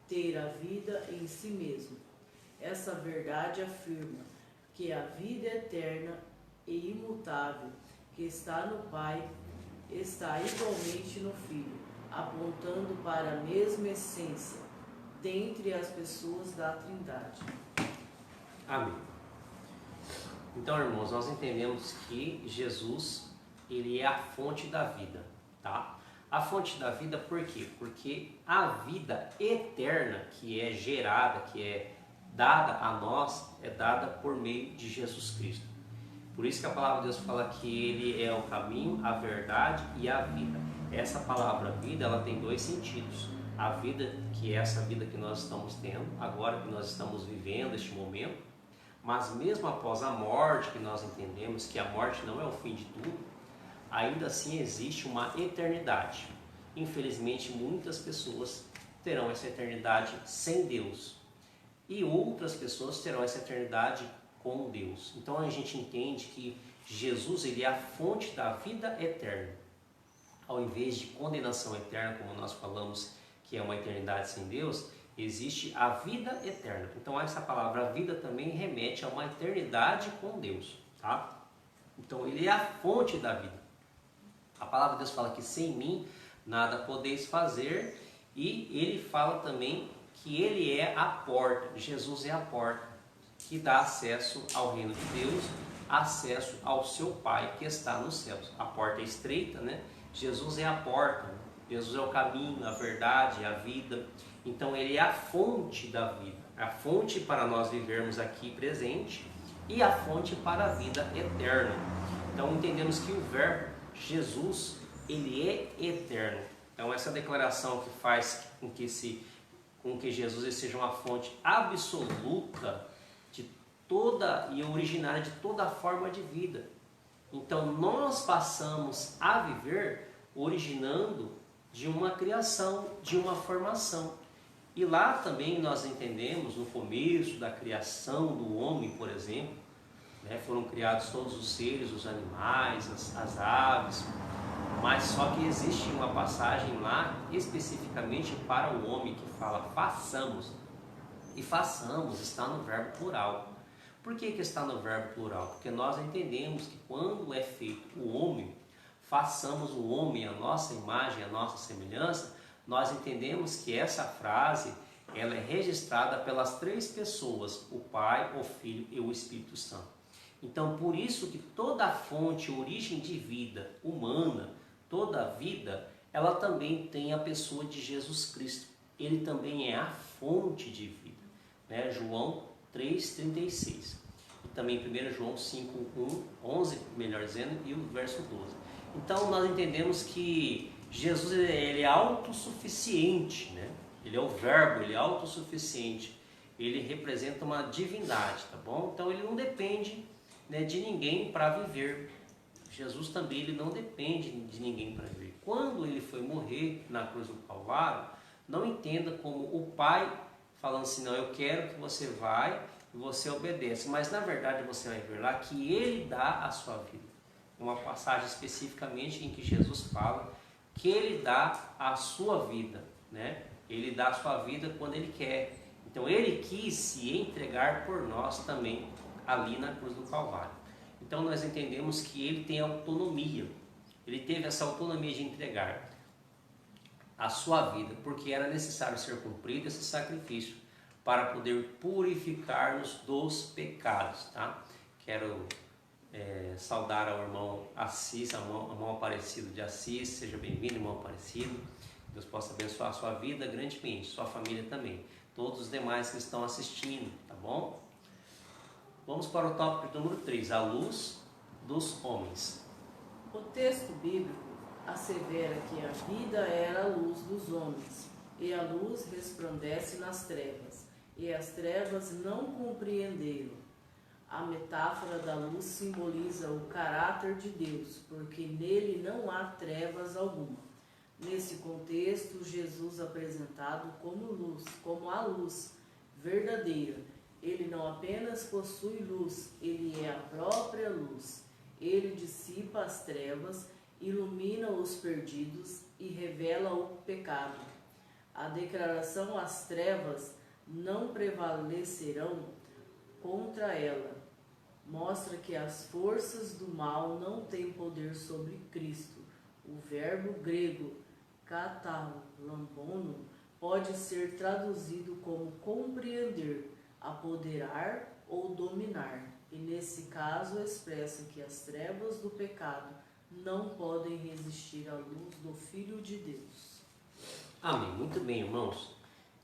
ter a vida em si mesmo. Essa verdade afirma que a vida eterna e imutável que está no Pai está igualmente no Filho, apontando para a mesma essência dentre as pessoas da Trindade. Amém. Então, irmãos, nós entendemos que Jesus, ele é a fonte da vida, tá? A fonte da vida por quê? Porque a vida eterna que é gerada, que é dada a nós, é dada por meio de Jesus Cristo. Por isso que a palavra de Deus fala que ele é o caminho, a verdade e a vida. Essa palavra vida, ela tem dois sentidos. A vida, que é essa vida que nós estamos tendo, agora que nós estamos vivendo este momento, mas mesmo após a morte, que nós entendemos que a morte não é o fim de tudo, ainda assim existe uma eternidade. Infelizmente, muitas pessoas terão essa eternidade sem Deus e outras pessoas terão essa eternidade com Deus. Então a gente entende que Jesus ele é a fonte da vida eterna. Ao invés de condenação eterna, como nós falamos que é uma eternidade sem Deus, existe a vida eterna. Então essa palavra vida também remete a uma eternidade com Deus, tá? Então ele é a fonte da vida. A palavra de Deus fala que sem mim nada podeis fazer, e ele fala também que ele é a porta. Jesus é a porta que dá acesso ao reino de Deus, acesso ao seu Pai que está nos céus. A porta é estreita, né? Jesus é a porta, Jesus é o caminho, a verdade, a vida. Então ele é a fonte da vida, a fonte para nós vivermos aqui presente e a fonte para a vida eterna. Então entendemos que o Verbo, Jesus, ele é eterno. Então essa declaração que faz com que Jesus seja uma fonte absoluta de toda e originária de toda forma de vida. Então nós passamos a viver originando de uma criação, de uma formação. E lá também nós entendemos, no começo da criação do homem, por exemplo, né, foram criados todos os seres, os animais, as aves, mas só que existe uma passagem lá especificamente para o homem que fala façamos. E façamos está no verbo plural. Por que está no verbo plural? Porque nós entendemos que quando é feito o homem, façamos o homem a nossa imagem, a nossa semelhança, nós entendemos que essa frase ela é registrada pelas três pessoas, o Pai, o Filho e o Espírito Santo. Então, por isso que toda a fonte, origem de vida humana, toda a vida, ela também tem a pessoa de Jesus Cristo. Ele também é a fonte de vida. Né? João 3,36. E também 1 João 5,1, 11, melhor dizendo, e o verso 12. Então, nós entendemos que Jesus ele é autossuficiente, né? Ele é o Verbo, ele é autossuficiente. Ele representa uma divindade, tá bom? Então, ele não depende, né, de ninguém para viver. Jesus também ele não depende de ninguém para viver. Quando ele foi morrer na cruz do Calvário, não entenda como o Pai falando assim, não, eu quero que você vá e você obedece. Mas na verdade você vai ver lá que ele dá a sua vida. Uma passagem especificamente em que Jesus fala que ele dá a sua vida, né? Ele dá a sua vida quando ele quer. Então ele quis se entregar por nós também ali na cruz do Calvário. Então nós entendemos que ele tem autonomia, ele teve essa autonomia de entregar a sua vida, porque era necessário ser cumprido esse sacrifício para poder purificar-nos dos pecados, tá? Quero saudar ao irmão Assis, ao irmão Aparecido de Assis. Seja bem-vindo, irmão Aparecido. Deus possa abençoar a sua vida grandemente, sua família também, todos os demais que estão assistindo, tá bom? Vamos para o tópico número 3, a luz dos homens. O texto bíblico assevera que a vida era a luz dos homens, e a luz resplandece nas trevas, e as trevas não compreenderam. A metáfora da luz simboliza o caráter de Deus, porque nele não há trevas alguma. Nesse contexto, Jesus apresentado como luz, como a luz verdadeira. Ele não apenas possui luz, ele é a própria luz. Ele dissipa as trevas, ilumina os perdidos e revela o pecado. A declaração "as trevas não prevalecerão contra ela" mostra que as forças do mal não têm poder sobre Cristo. O verbo grego katalambono pode ser traduzido como compreender, apoderar ou dominar, e nesse caso expressa que as trevas do pecado não podem resistir à luz do Filho de Deus. Amém. Muito bem, irmãos.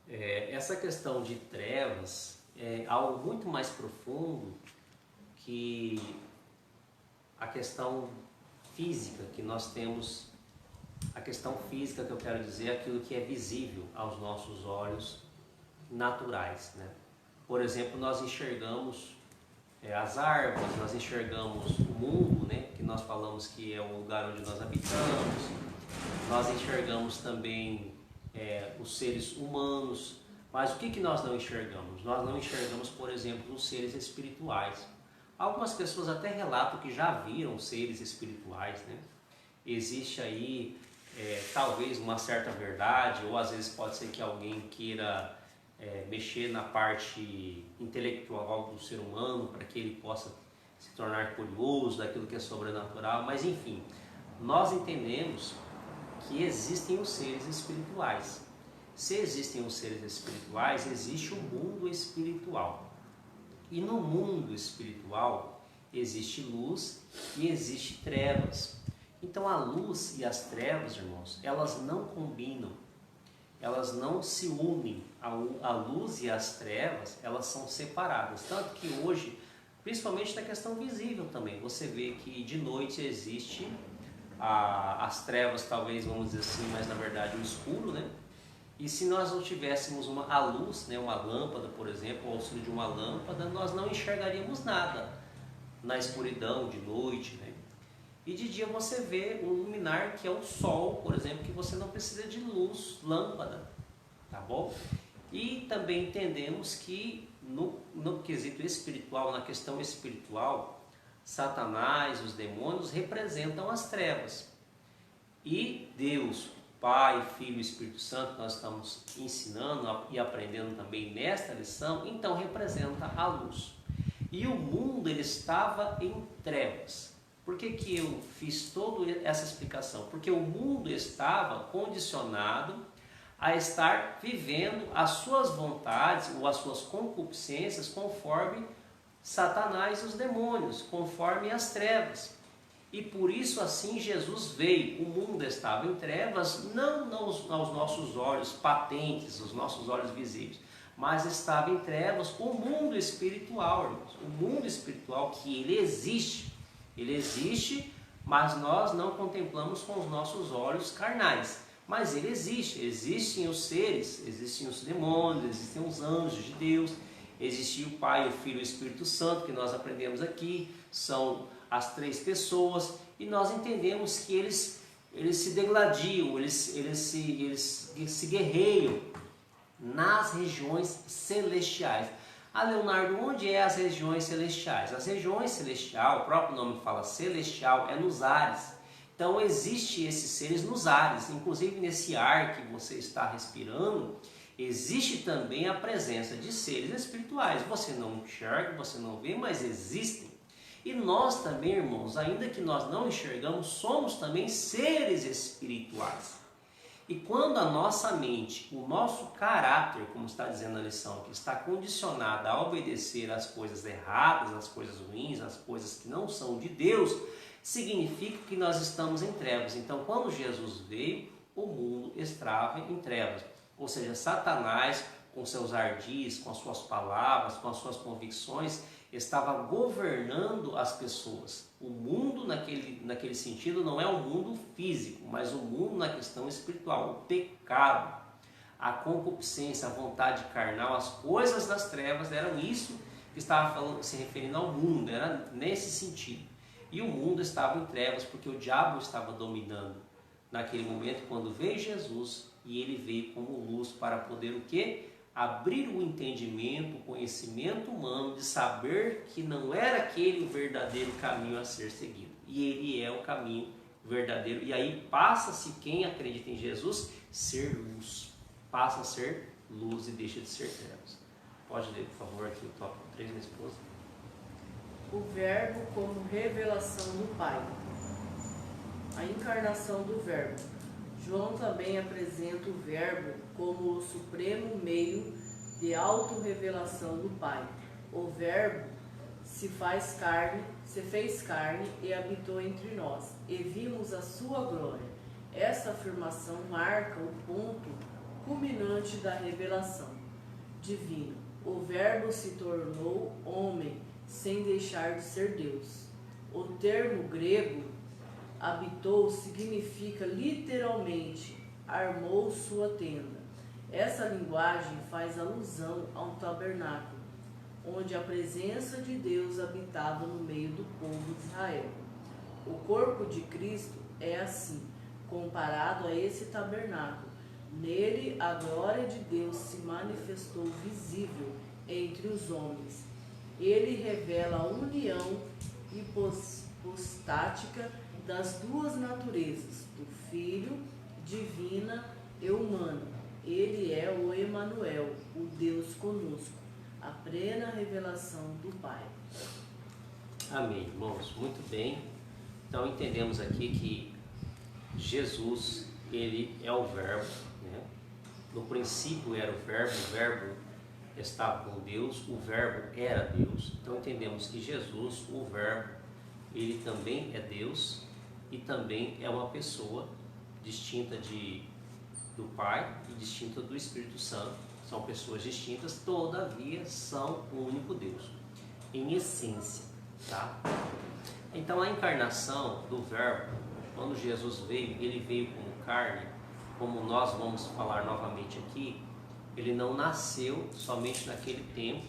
Essa questão de trevas é algo muito mais profundo que a questão física que nós temos. A questão física que eu quero dizer é aquilo que é visível aos nossos olhos naturais, né? Por exemplo, nós enxergamos as árvores, nós enxergamos o mundo, né? Que nós falamos que é o lugar onde nós habitamos. Nós enxergamos também os seres humanos. Mas o que nós não enxergamos? Nós não enxergamos, por exemplo, os seres espirituais. Algumas pessoas até relatam que já viram seres espirituais, né? Existe aí talvez uma certa verdade, ou às vezes pode ser que alguém queira mexer na parte intelectual do ser humano para que ele possa se tornar curioso daquilo que é sobrenatural, mas enfim, nós entendemos que existem os seres espirituais. Se existem os seres espirituais, existe o mundo espiritual. E no mundo espiritual existe luz e existe trevas. Então a luz e as trevas, irmãos, elas não combinam, elas não se unem. A luz e as trevas, elas são separadas. Tanto que hoje, principalmente na questão visível também, você vê que de noite existe as trevas, talvez, vamos dizer assim, mas na verdade o escuro, né? E se nós não tivéssemos a luz, né, uma lâmpada, por exemplo, o auxílio de uma lâmpada, nós não enxergaríamos nada na escuridão de noite, né? E de dia você vê um luminar que é o sol, por exemplo, que você não precisa de luz, lâmpada, tá bom? E também entendemos que no quesito espiritual, na questão espiritual, Satanás, os demônios representam as trevas. E Deus, Pai, Filho e Espírito Santo, nós estamos ensinando e aprendendo também nesta lição, então representa a luz. E o mundo, ele estava em trevas. Por que eu fiz toda essa explicação? Porque o mundo estava condicionado a estar vivendo as suas vontades ou as suas concupiscências conforme Satanás e os demônios, conforme as trevas. E por isso assim Jesus veio. O mundo estava em trevas, não aos nossos olhos patentes, os nossos olhos visíveis, mas estava em trevas o mundo espiritual, irmãos. O mundo espiritual, que ele existe, mas nós não contemplamos com os nossos olhos carnais. Mas ele existe. Existem os seres, existem os demônios, existem os anjos de Deus, existia o Pai, o Filho e o Espírito Santo, que nós aprendemos aqui, são as três pessoas, e nós entendemos que eles se degladiam, eles se guerreiam nas regiões celestiais. Ah, Leonardo, onde é as regiões celestiais? As regiões celestiais, o próprio nome fala celestial, é nos ares. Então existe esses seres nos ares, inclusive nesse ar que você está respirando, existe também a presença de seres espirituais. Você não enxerga, você não vê, mas existem. E nós também, irmãos, ainda que nós não enxergamos, somos também seres espirituais. E quando a nossa mente, o nosso caráter, como está dizendo a lição, que está condicionada a obedecer às coisas erradas, às coisas ruins, às coisas que não são de Deus, significa que nós estamos em trevas. Então, quando Jesus veio, o mundo estava em trevas. Ou seja, Satanás, com seus ardis, com as suas palavras, com as suas convicções, estava governando as pessoas. O mundo naquele sentido não é um mundo físico, mas o mundo na questão espiritual, o pecado, a concupiscência, a vontade carnal, as coisas das trevas, eram isso que estava falando, se referindo ao mundo, era nesse sentido. E o mundo estava em trevas porque o diabo estava dominando naquele momento, quando veio Jesus, e ele veio como luz para poder o quê? Abrir o entendimento, o conhecimento humano de saber que não era aquele o verdadeiro caminho a ser seguido. E ele é o caminho verdadeiro. E aí passa-se, quem acredita em Jesus, ser luz. Passa a ser luz e deixa de ser trevas. Pode ler, por favor, aqui o tópico 3, minha esposa. O Verbo como revelação do Pai. A encarnação do Verbo. João também apresenta o Verbo como o supremo meio de autorrevelação do Pai. O Verbo se fez carne e habitou entre nós, e vimos a sua glória. Essa afirmação marca o ponto culminante da revelação divina. O Verbo se tornou homem sem deixar de ser Deus. O termo grego habitou significa literalmente armou sua tenda. Essa linguagem faz alusão a um tabernáculo, onde a presença de Deus habitava no meio do povo de Israel. O corpo de Cristo é assim, comparado a esse tabernáculo. Nele a glória de Deus se manifestou visível entre os homens. Ele revela a união hipostática das duas naturezas, do Filho, divina e humana. Ele é o Emanuel, o Deus conosco, a plena revelação do Pai. Amém, irmãos. Muito bem. Então entendemos aqui que Jesus, ele é o Verbo, né? No princípio era o Verbo estava com Deus, o Verbo era Deus. Então entendemos que Jesus, o Verbo, ele também é Deus e também é uma pessoa distinta do Pai e distinta do Espírito Santo. São pessoas distintas, todavia são o único Deus, em essência, tá? Então a encarnação do Verbo, quando Jesus veio, ele veio como carne, como nós vamos falar novamente aqui, ele não nasceu somente naquele tempo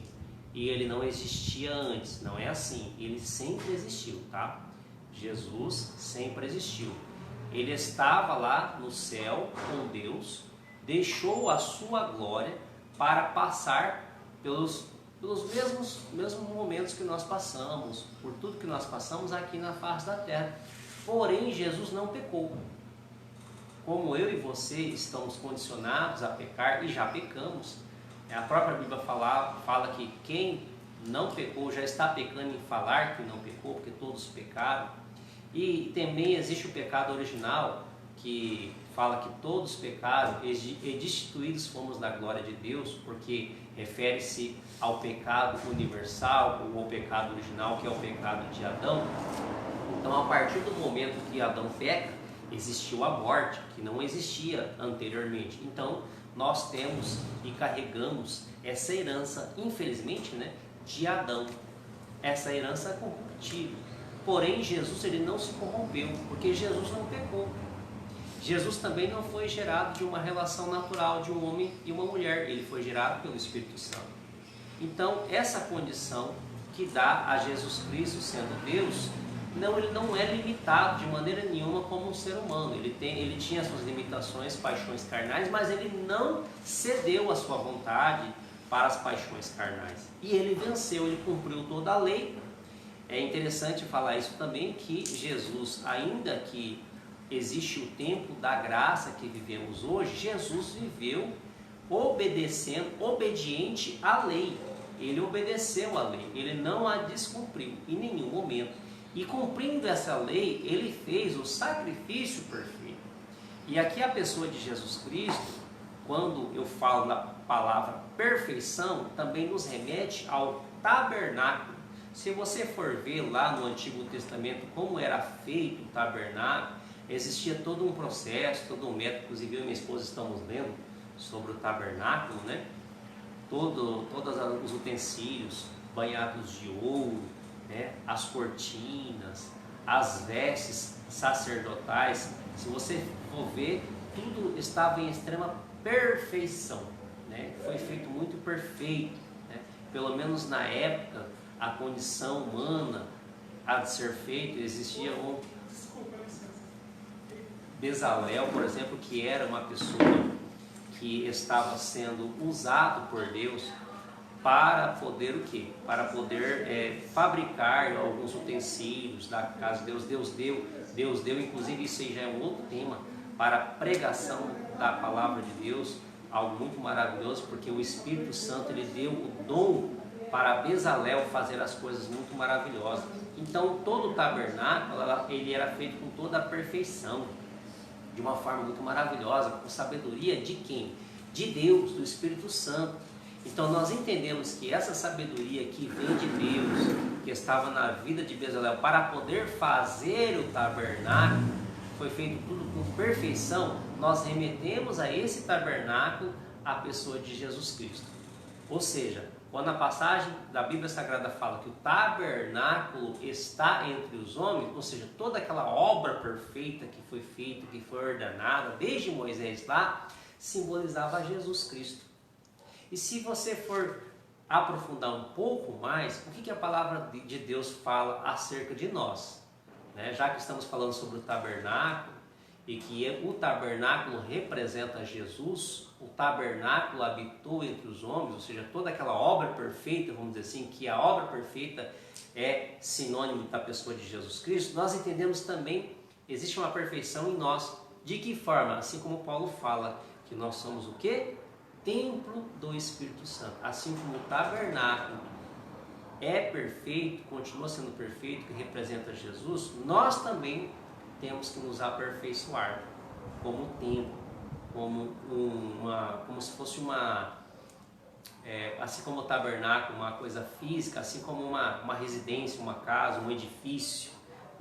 e ele não existia antes, não é assim, ele sempre existiu, tá? Jesus sempre existiu. Ele estava lá no céu com Deus, deixou a sua glória para passar pelos mesmos momentos que nós passamos, por tudo que nós passamos aqui na face da terra. Porém, Jesus não pecou. Como eu e você estamos condicionados a pecar e já pecamos, a própria Bíblia fala que quem não pecou já está pecando em falar que não pecou, porque todos pecaram. E também existe o pecado original, que fala que todos pecaram e destituídos fomos da glória de Deus, porque refere-se ao pecado universal, ou ao pecado original, que é o pecado de Adão. Então, a partir do momento que Adão peca, existiu a morte, que não existia anteriormente. Então, nós temos e carregamos essa herança, infelizmente, né, de Adão. Essa herança é corruptível. Porém, Jesus, ele não se corrompeu, porque Jesus não pecou. Jesus também não foi gerado de uma relação natural de um homem e uma mulher. Ele foi gerado pelo Espírito Santo. Então, essa condição que dá a Jesus Cristo sendo Deus, ele não é limitado de maneira nenhuma como um ser humano. Ele tinha suas limitações, paixões carnais, mas ele não cedeu a sua vontade para as paixões carnais. E ele venceu, ele cumpriu toda a lei. É interessante falar isso também, que Jesus, ainda que existe o tempo da graça que vivemos hoje, Jesus viveu obediente à lei. ele obedeceu a lei, ele não a descumpriu em nenhum momento. E cumprindo essa lei, ele fez o sacrifício perfeito. E aqui a pessoa de Jesus Cristo, quando eu falo da palavra perfeição, também nos remete ao tabernáculo. Se você for ver lá no Antigo Testamento como era feito o tabernáculo, existia todo um processo, todo um método. Inclusive eu e minha esposa estamos lendo sobre o tabernáculo, né? Todos os utensílios banhados de ouro, né? As cortinas, as vestes sacerdotais. Se você for ver, tudo estava em extrema perfeição, né? Foi feito muito perfeito, né? Pelo menos na época, a condição humana há de ser feito. Existia um Bezalel, por exemplo, que era uma pessoa que estava sendo usado por Deus para poder o quê? Para poder fabricar alguns utensílios da casa de Deus. Deus deu, inclusive isso aí já é um outro tema, para a pregação da palavra de Deus, algo muito maravilhoso, porque o Espírito Santo ele deu o dom para Bezalel fazer as coisas muito maravilhosas. Então todo o tabernáculo ele era feito com toda a perfeição, de uma forma muito maravilhosa, com sabedoria de quem? De Deus, do Espírito Santo. Então nós entendemos que essa sabedoria que vem de Deus, que estava na vida de Bezalel para poder fazer o tabernáculo, foi feito tudo com perfeição. Nós remetemos a esse tabernáculo a pessoa de Jesus Cristo. Ou seja, quando a passagem da Bíblia Sagrada fala que o tabernáculo está entre os homens, ou seja, toda aquela obra perfeita que foi feita, que foi ordenada desde Moisés lá, simbolizava Jesus Cristo. E se você for aprofundar um pouco mais, o que a palavra de Deus fala acerca de nós? Né? Já que estamos falando sobre o tabernáculo, e que o tabernáculo representa Jesus, o tabernáculo habitou entre os homens, ou seja, toda aquela obra perfeita, vamos dizer assim, que a obra perfeita é sinônimo da pessoa de Jesus Cristo, nós entendemos também, existe uma perfeição em nós. De que forma? Assim como Paulo fala, que nós somos o quê? Templo do Espírito Santo. Assim como o tabernáculo é perfeito, continua sendo perfeito, que representa Jesus, nós também temos que nos aperfeiçoar como templo, como se fosse assim como o tabernáculo, uma coisa física, assim como uma residência, uma casa, um edifício,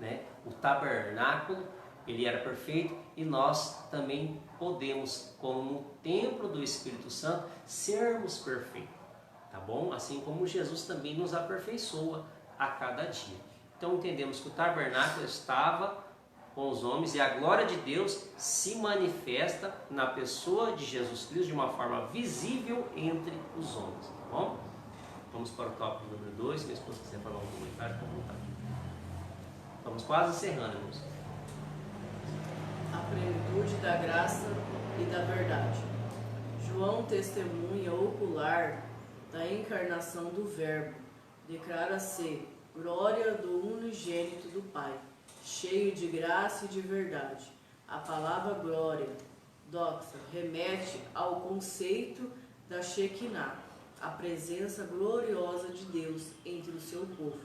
né? O tabernáculo, ele era perfeito e nós também podemos, como templo do Espírito Santo, sermos perfeitos, tá bom? Assim como Jesus também nos aperfeiçoa a cada dia. Então entendemos que o tabernáculo estava com os homens e a glória de Deus se manifesta na pessoa de Jesus Cristo de uma forma visível entre os homens, tá bom? Vamos para o tópico número 2, minha esposa quiser falar um comentário, fica à vontade. Estamos quase encerrando, irmãos. A plenitude da graça e da verdade. João, testemunha ocular da encarnação do Verbo, declara ser glória do unigênito do Pai, cheio de graça e de verdade. A palavra glória, doxa, remete ao conceito da Shekinah, a presença gloriosa de Deus entre o seu povo.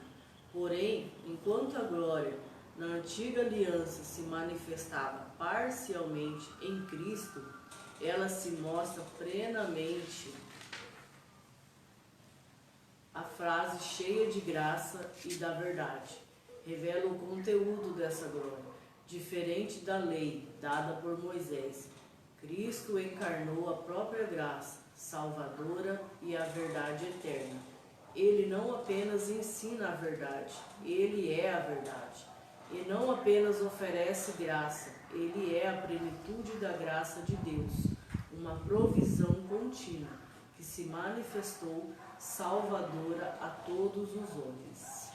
Porém, enquanto a glória na antiga aliança se manifestava parcialmente em Cristo, ela se mostra plenamente a frase cheia de graça e da verdade. Revela o conteúdo dessa glória, diferente da lei dada por Moisés. Cristo encarnou a própria graça salvadora e a verdade eterna. Ele não apenas ensina a verdade, ele é a verdade. E não apenas oferece graça, ele é a plenitude da graça de Deus, uma provisão contínua que se manifestou salvadora a todos os homens.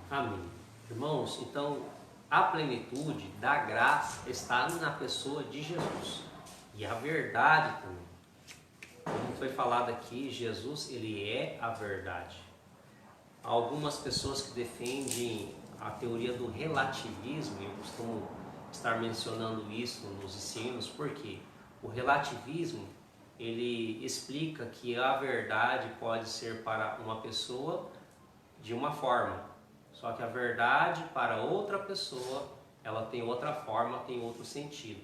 Amém. Irmãos, então a plenitude da graça está na pessoa de Jesus. E a verdade também. Como foi falado aqui, Jesus, ele é a verdade. Há algumas pessoas que defendem a teoria do relativismo, e eu costumo estar mencionando isso nos ensinos, porque o relativismo ele explica que a verdade pode ser para uma pessoa de uma forma, só que a verdade para outra pessoa, ela tem outra forma, tem outro sentido.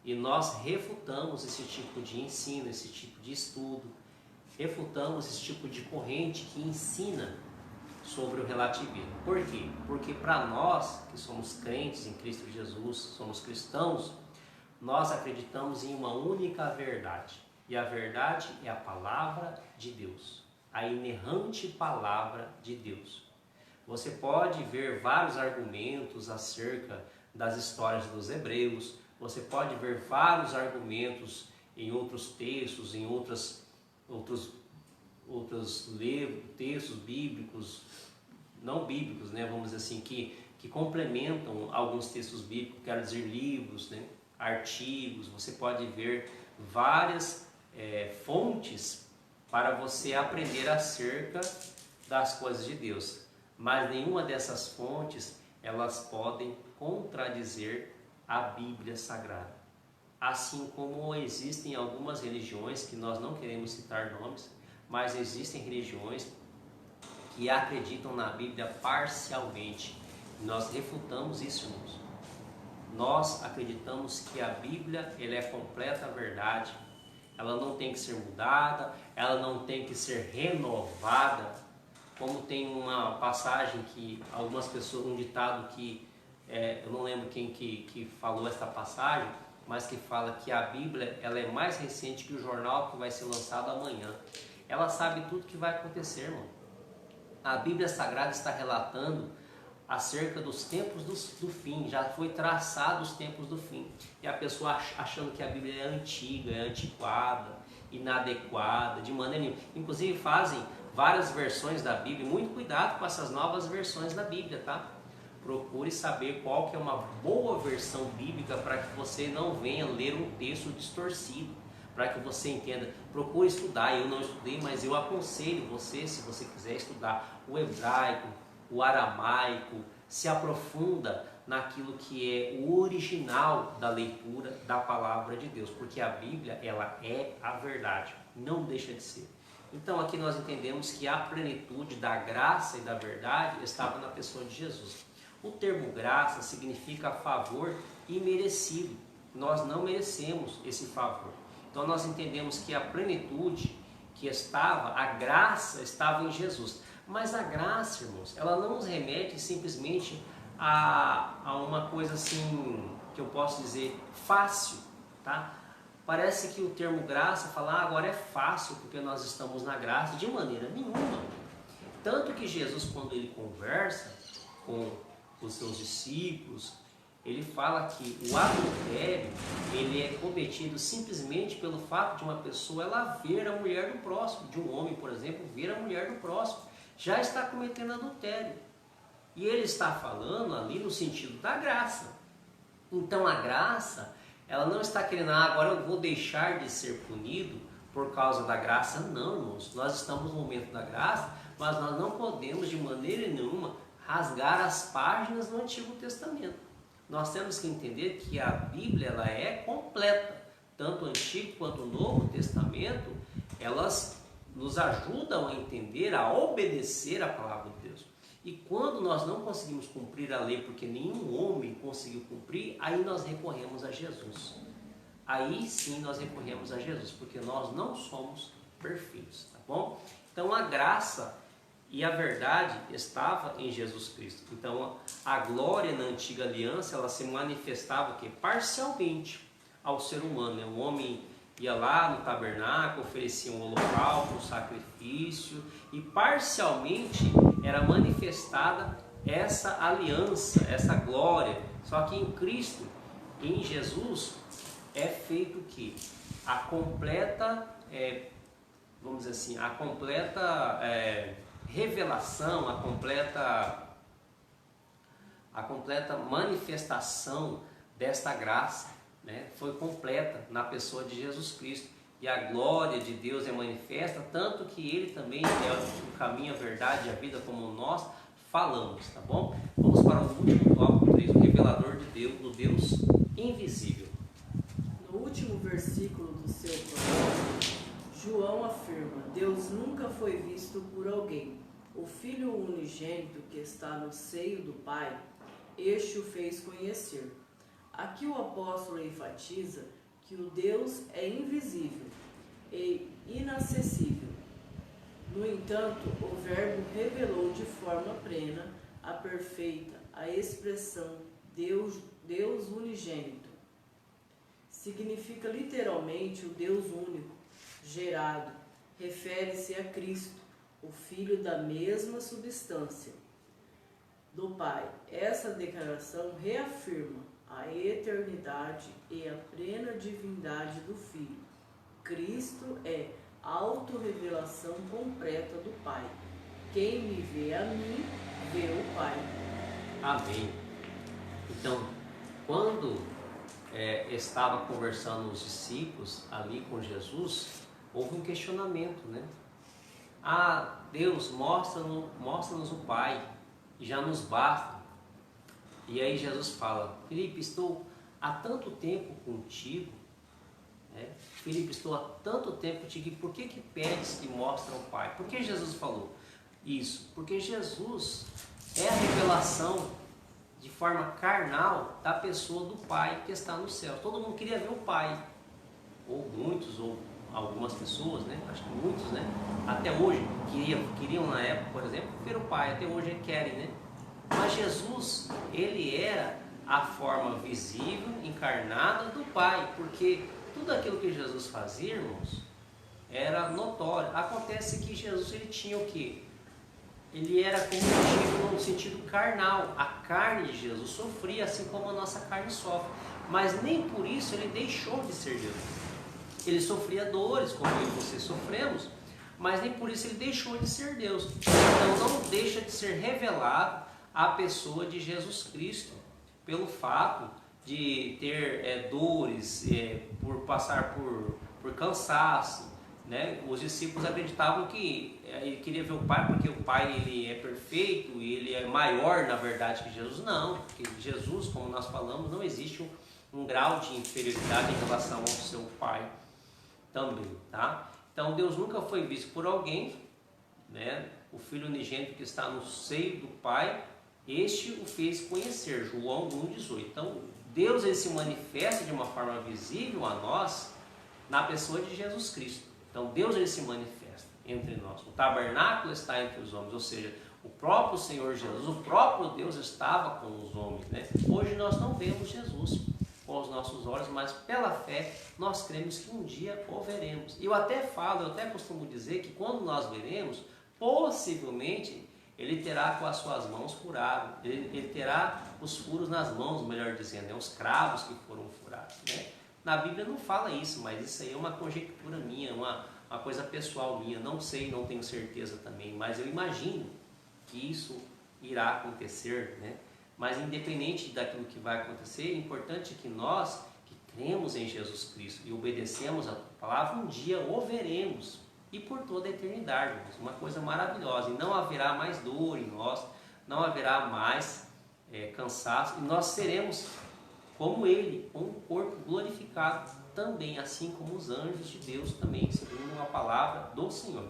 E nós refutamos esse tipo de ensino, esse tipo de estudo, refutamos esse tipo de corrente que ensina sobre o relativismo. Por quê? Porque para nós que somos crentes em Cristo Jesus, somos cristãos, nós acreditamos em uma única verdade. E a verdade é a palavra de Deus, a inerrante palavra de Deus. Você pode ver vários argumentos acerca das histórias dos hebreus, você pode ver vários argumentos em outros textos, em outros textos bíblicos, não bíblicos, né, vamos dizer assim, que complementam alguns textos bíblicos, quero dizer livros, né, artigos. Você pode ver várias fontes para você aprender acerca das coisas de Deus, mas nenhuma dessas fontes elas podem contradizer a Bíblia Sagrada. Assim como existem algumas religiões, que nós não queremos citar nomes, mas existem religiões que acreditam na Bíblia parcialmente. Nós refutamos isso, irmãos. Nós acreditamos que a Bíblia ela é completa verdade, ela não tem que ser mudada, ela não tem que ser renovada, como tem uma passagem que algumas pessoas, um ditado que eu não lembro quem que falou essa passagem, mas que fala que a Bíblia ela é mais recente que o jornal que vai ser lançado amanhã. Ela sabe tudo que vai acontecer, irmão. A Bíblia Sagrada está relatando acerca dos tempos do fim, já foi traçado os tempos do fim. E a pessoa achando que a Bíblia é antiga, é antiquada, inadequada, de maneira nenhuma. Inclusive fazem várias versões da Bíblia. Muito cuidado com essas novas versões da Bíblia, tá? Procure saber qual que é uma boa versão bíblica para que você não venha ler um texto distorcido, para que você entenda. Procure estudar. Eu não estudei, mas eu aconselho você, se você quiser estudar o hebraico, o aramaico, se aprofunda naquilo que é o original da leitura da palavra de Deus, porque a Bíblia ela é a verdade, não deixa de ser. Então aqui nós entendemos que a plenitude da graça e da verdade estava na pessoa de Jesus. O termo graça significa favor imerecido. Nós não merecemos esse favor. Então nós entendemos que a plenitude que estava, a graça estava em Jesus. Mas a graça, irmãos, ela não nos remete simplesmente a uma coisa assim, que eu posso dizer, fácil, tá? Parece que o termo graça fala, agora é fácil porque nós estamos na graça, de maneira nenhuma. Tanto que Jesus, quando ele conversa com os seus discípulos, ele fala que o adultério ele é cometido simplesmente pelo fato de uma pessoa ela ver a mulher do próximo, de um homem, por exemplo, ver a mulher do próximo, já está cometendo adultério. E ele está falando ali no sentido da graça. Então a graça, ela não está querendo, agora eu vou deixar de ser punido por causa da graça. Não, irmãos, nós estamos no momento da graça, mas nós não podemos de maneira nenhuma rasgar as páginas do Antigo Testamento. Nós temos que entender que a Bíblia ela é completa, tanto o Antigo quanto o Novo Testamento, elas nos ajudam a entender, a obedecer a palavra de Deus. E quando nós não conseguimos cumprir a lei, porque nenhum homem conseguiu cumprir, aí nós recorremos a Jesus. Aí sim nós recorremos a Jesus, porque nós não somos perfeitos, tá bom? Então a graça e a verdade estava em Jesus Cristo. Então a glória na antiga aliança ela se manifestava que parcialmente ao ser humano, né? O homem ia lá no tabernáculo, oferecia um holocausto, um sacrifício, e parcialmente era manifestada essa aliança, essa glória. Só que em Cristo, em Jesus, é feito o quê? A completa, vamos dizer assim, a completa revelação, a completa manifestação desta graça, né, foi completa na pessoa de Jesus Cristo. E a glória de Deus é manifesta, tanto que Ele também é o caminho, a verdade e a vida, como nós falamos, tá bom? Vamos para o último tópico 3, o revelador de Deus, do Deus invisível. No último versículo do seu programa, João afirma: Deus nunca foi visto por alguém. O Filho unigênito que está no seio do Pai, este o fez conhecer. Aqui o apóstolo enfatiza que o Deus é invisível e inacessível. No entanto, o Verbo revelou de forma plena a perfeita, a expressão Deus unigênito. Significa literalmente o Deus único, gerado. Refere-se a Cristo, o Filho da mesma substância do Pai. Essa declaração reafirma a eternidade e a plena divindade do Filho. Cristo é a autorrevelação completa do Pai. Quem me vê a mim, vê o Pai. Amém. Então, quando estava conversando os discípulos ali com Jesus, houve um questionamento, né? Ah, Deus, mostra-nos o Pai, e já nos basta. E aí Jesus fala: Filipe, estou há tanto tempo contigo, né? Filipe, estou há tanto tempo contigo, por que pedes que mostre o Pai? Por que Jesus falou isso? Porque Jesus é a revelação de forma carnal da pessoa do Pai que está no céu. Todo mundo queria ver o Pai, ou muitos, ou algumas pessoas, né? Acho que muitos, né? Até hoje queriam na época, por exemplo, ver o Pai. Até hoje querem, né? Mas Jesus, ele era a forma visível, encarnada do Pai, porque tudo aquilo que Jesus fazia, irmãos, era notório. Acontece que Jesus, ele tinha o quê? Ele era cognitivo no sentido carnal. A carne de Jesus sofria assim como a nossa carne sofre, mas nem por isso ele deixou de ser Jesus. Ele sofria dores, como eu e você sofremos, mas nem por isso ele deixou de ser Deus. Então não deixa de ser revelado a pessoa de Jesus Cristo, pelo fato de ter dores, por passar por cansaço, né? Os discípulos acreditavam que ele queria ver o Pai porque o Pai, ele é perfeito e ele é maior na verdade que Jesus. Não, porque Jesus, como nós falamos, não existe um grau de inferioridade em relação ao seu Pai também, tá? Então Deus nunca foi visto por alguém, né? O Filho unigênito que está no seio do Pai, este o fez conhecer, João 1,18. Então Deus, ele se manifesta de uma forma visível a nós na pessoa de Jesus Cristo. Então Deus, ele se manifesta entre nós. O tabernáculo está entre os homens, ou seja, o próprio Senhor Jesus, o próprio Deus estava com os homens, né? Hoje nós não vemos Jesus com os nossos olhos, mas pela fé nós cremos que um dia o veremos. Eu até costumo dizer que quando nós veremos, possivelmente ele terá com as suas mãos furado, ele terá os furos nas mãos, melhor dizendo, né? Os cravos que foram furados, né? Na Bíblia não fala isso, mas isso aí é uma conjectura minha, uma coisa pessoal minha, não sei, não tenho certeza também, mas eu imagino que isso irá acontecer, né? Mas independente daquilo que vai acontecer, é importante que nós, que cremos em Jesus Cristo e obedecemos a palavra, um dia o veremos, e por toda a eternidade, uma coisa maravilhosa, e não haverá mais dor em nós, não haverá mais cansaço, e nós seremos como Ele, com um corpo glorificado também, assim como os anjos de Deus também, segundo a palavra do Senhor.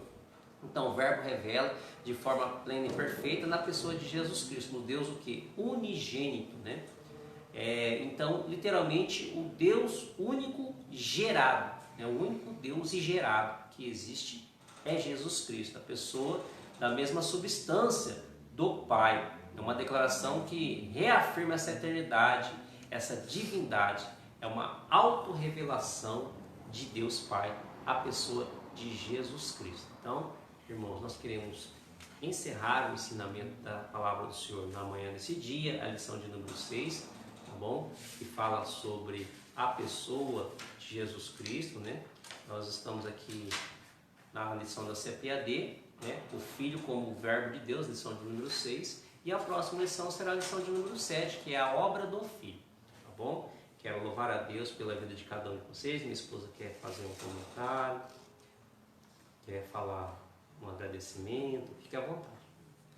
Então o Verbo revela de forma plena e perfeita na pessoa de Jesus Cristo, no Deus o que? Unigênito, né? Então, literalmente, o Deus único gerado, né? O único Deus e gerado que existe é Jesus Cristo, a pessoa da mesma substância do Pai. É uma declaração que reafirma essa eternidade, essa divindade. É uma autorrevelação de Deus Pai, a pessoa de Jesus Cristo. Então, irmãos, nós queremos encerrar o ensinamento da palavra do Senhor na manhã desse dia, a lição de número 6, tá bom? Que fala sobre a pessoa de Jesus Cristo, né? Nós estamos aqui na lição da CPAD, né? O Filho como o Verbo de Deus, lição de número 6, e a próxima lição será a lição de número 7, que é a obra do Filho, tá bom? Quero louvar a Deus pela vida de cada um de vocês. Minha esposa quer fazer um comentário, quer falar um agradecimento, fique à vontade.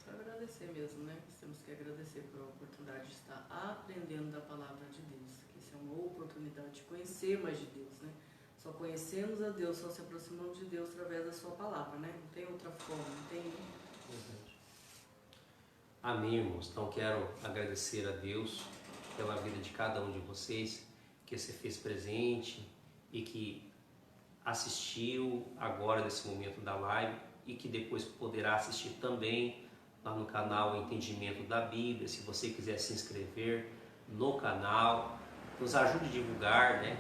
Só agradecer mesmo, né? Temos que agradecer pela oportunidade de estar aprendendo da palavra de Deus, que isso é uma oportunidade de conhecer mais de Deus, né? Só conhecemos a Deus, só se aproximamos de Deus através da sua palavra, né? Não tem outra forma, não tem... Amém, irmãos. Então quero agradecer a Deus pela vida de cada um de vocês, que se fez presente e que assistiu agora nesse momento da live e que depois poderá assistir também lá no canal Entendimento da Bíblia. Se você quiser se inscrever no canal, nos ajude a divulgar, né,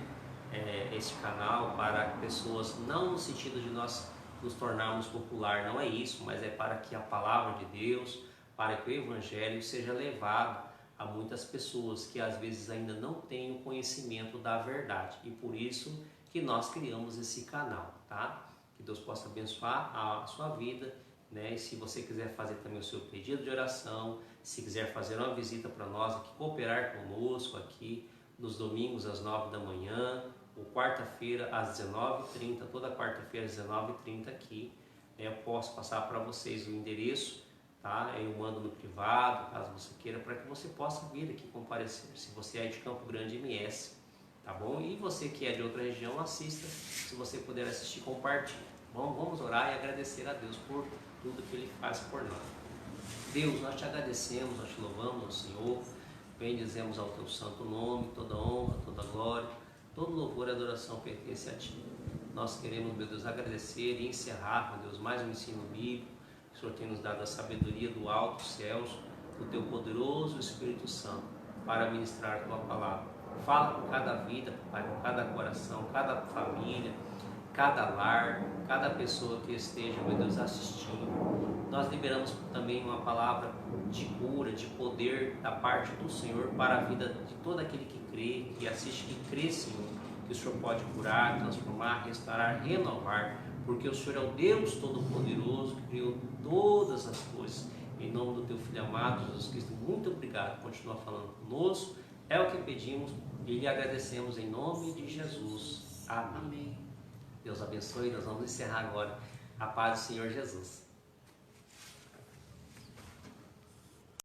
este canal para pessoas, não no sentido de nós nos tornarmos popular, não é isso, mas é para que a palavra de Deus, para que o Evangelho seja levado a muitas pessoas que às vezes ainda não têm o conhecimento da verdade, e por isso que nós criamos esse canal, tá? Que Deus possa abençoar a sua vida, né? E se você quiser fazer também o seu pedido de oração, se quiser fazer uma visita para nós aqui, cooperar conosco aqui nos domingos às 9 da manhã, ou quarta-feira às 19h30, toda quarta-feira às 19h30 aqui, né? Eu posso passar para vocês o endereço, tá? Eu mando no privado, caso você queira, para que você possa vir aqui comparecer. Se você é de Campo Grande MS, tá bom? E você que é de outra região, assista. Se você puder assistir, compartilhe. Bom, vamos orar e agradecer a Deus por tudo que Ele faz por nós. Deus, nós te agradecemos, nós te louvamos ao Senhor, bendizemos ao teu santo nome, toda honra, toda glória, todo louvor e adoração pertence a ti. Nós queremos, meu Deus, agradecer e encerrar, meu Deus, mais um ensino bíblico. O Senhor tem nos dado a sabedoria do alto, dos céus, do teu poderoso Espírito Santo, para ministrar a tua palavra. Fala com cada vida, Pai, com cada coração, cada família, cada lar, cada pessoa que esteja, meu Deus, assistindo. Nós liberamos também uma palavra de cura, de poder da parte do Senhor para a vida de todo aquele que crê, que assiste, que crê, Senhor, que o Senhor pode curar, transformar, restaurar, renovar, porque o Senhor é o Deus Todo-Poderoso que criou todas as coisas. Em nome do teu Filho amado, Jesus Cristo, muito obrigado. Continua falando conosco. É o que pedimos e lhe agradecemos em nome de Jesus. Amém. Amém. Deus abençoe. Nós vamos encerrar agora. A paz do Senhor Jesus.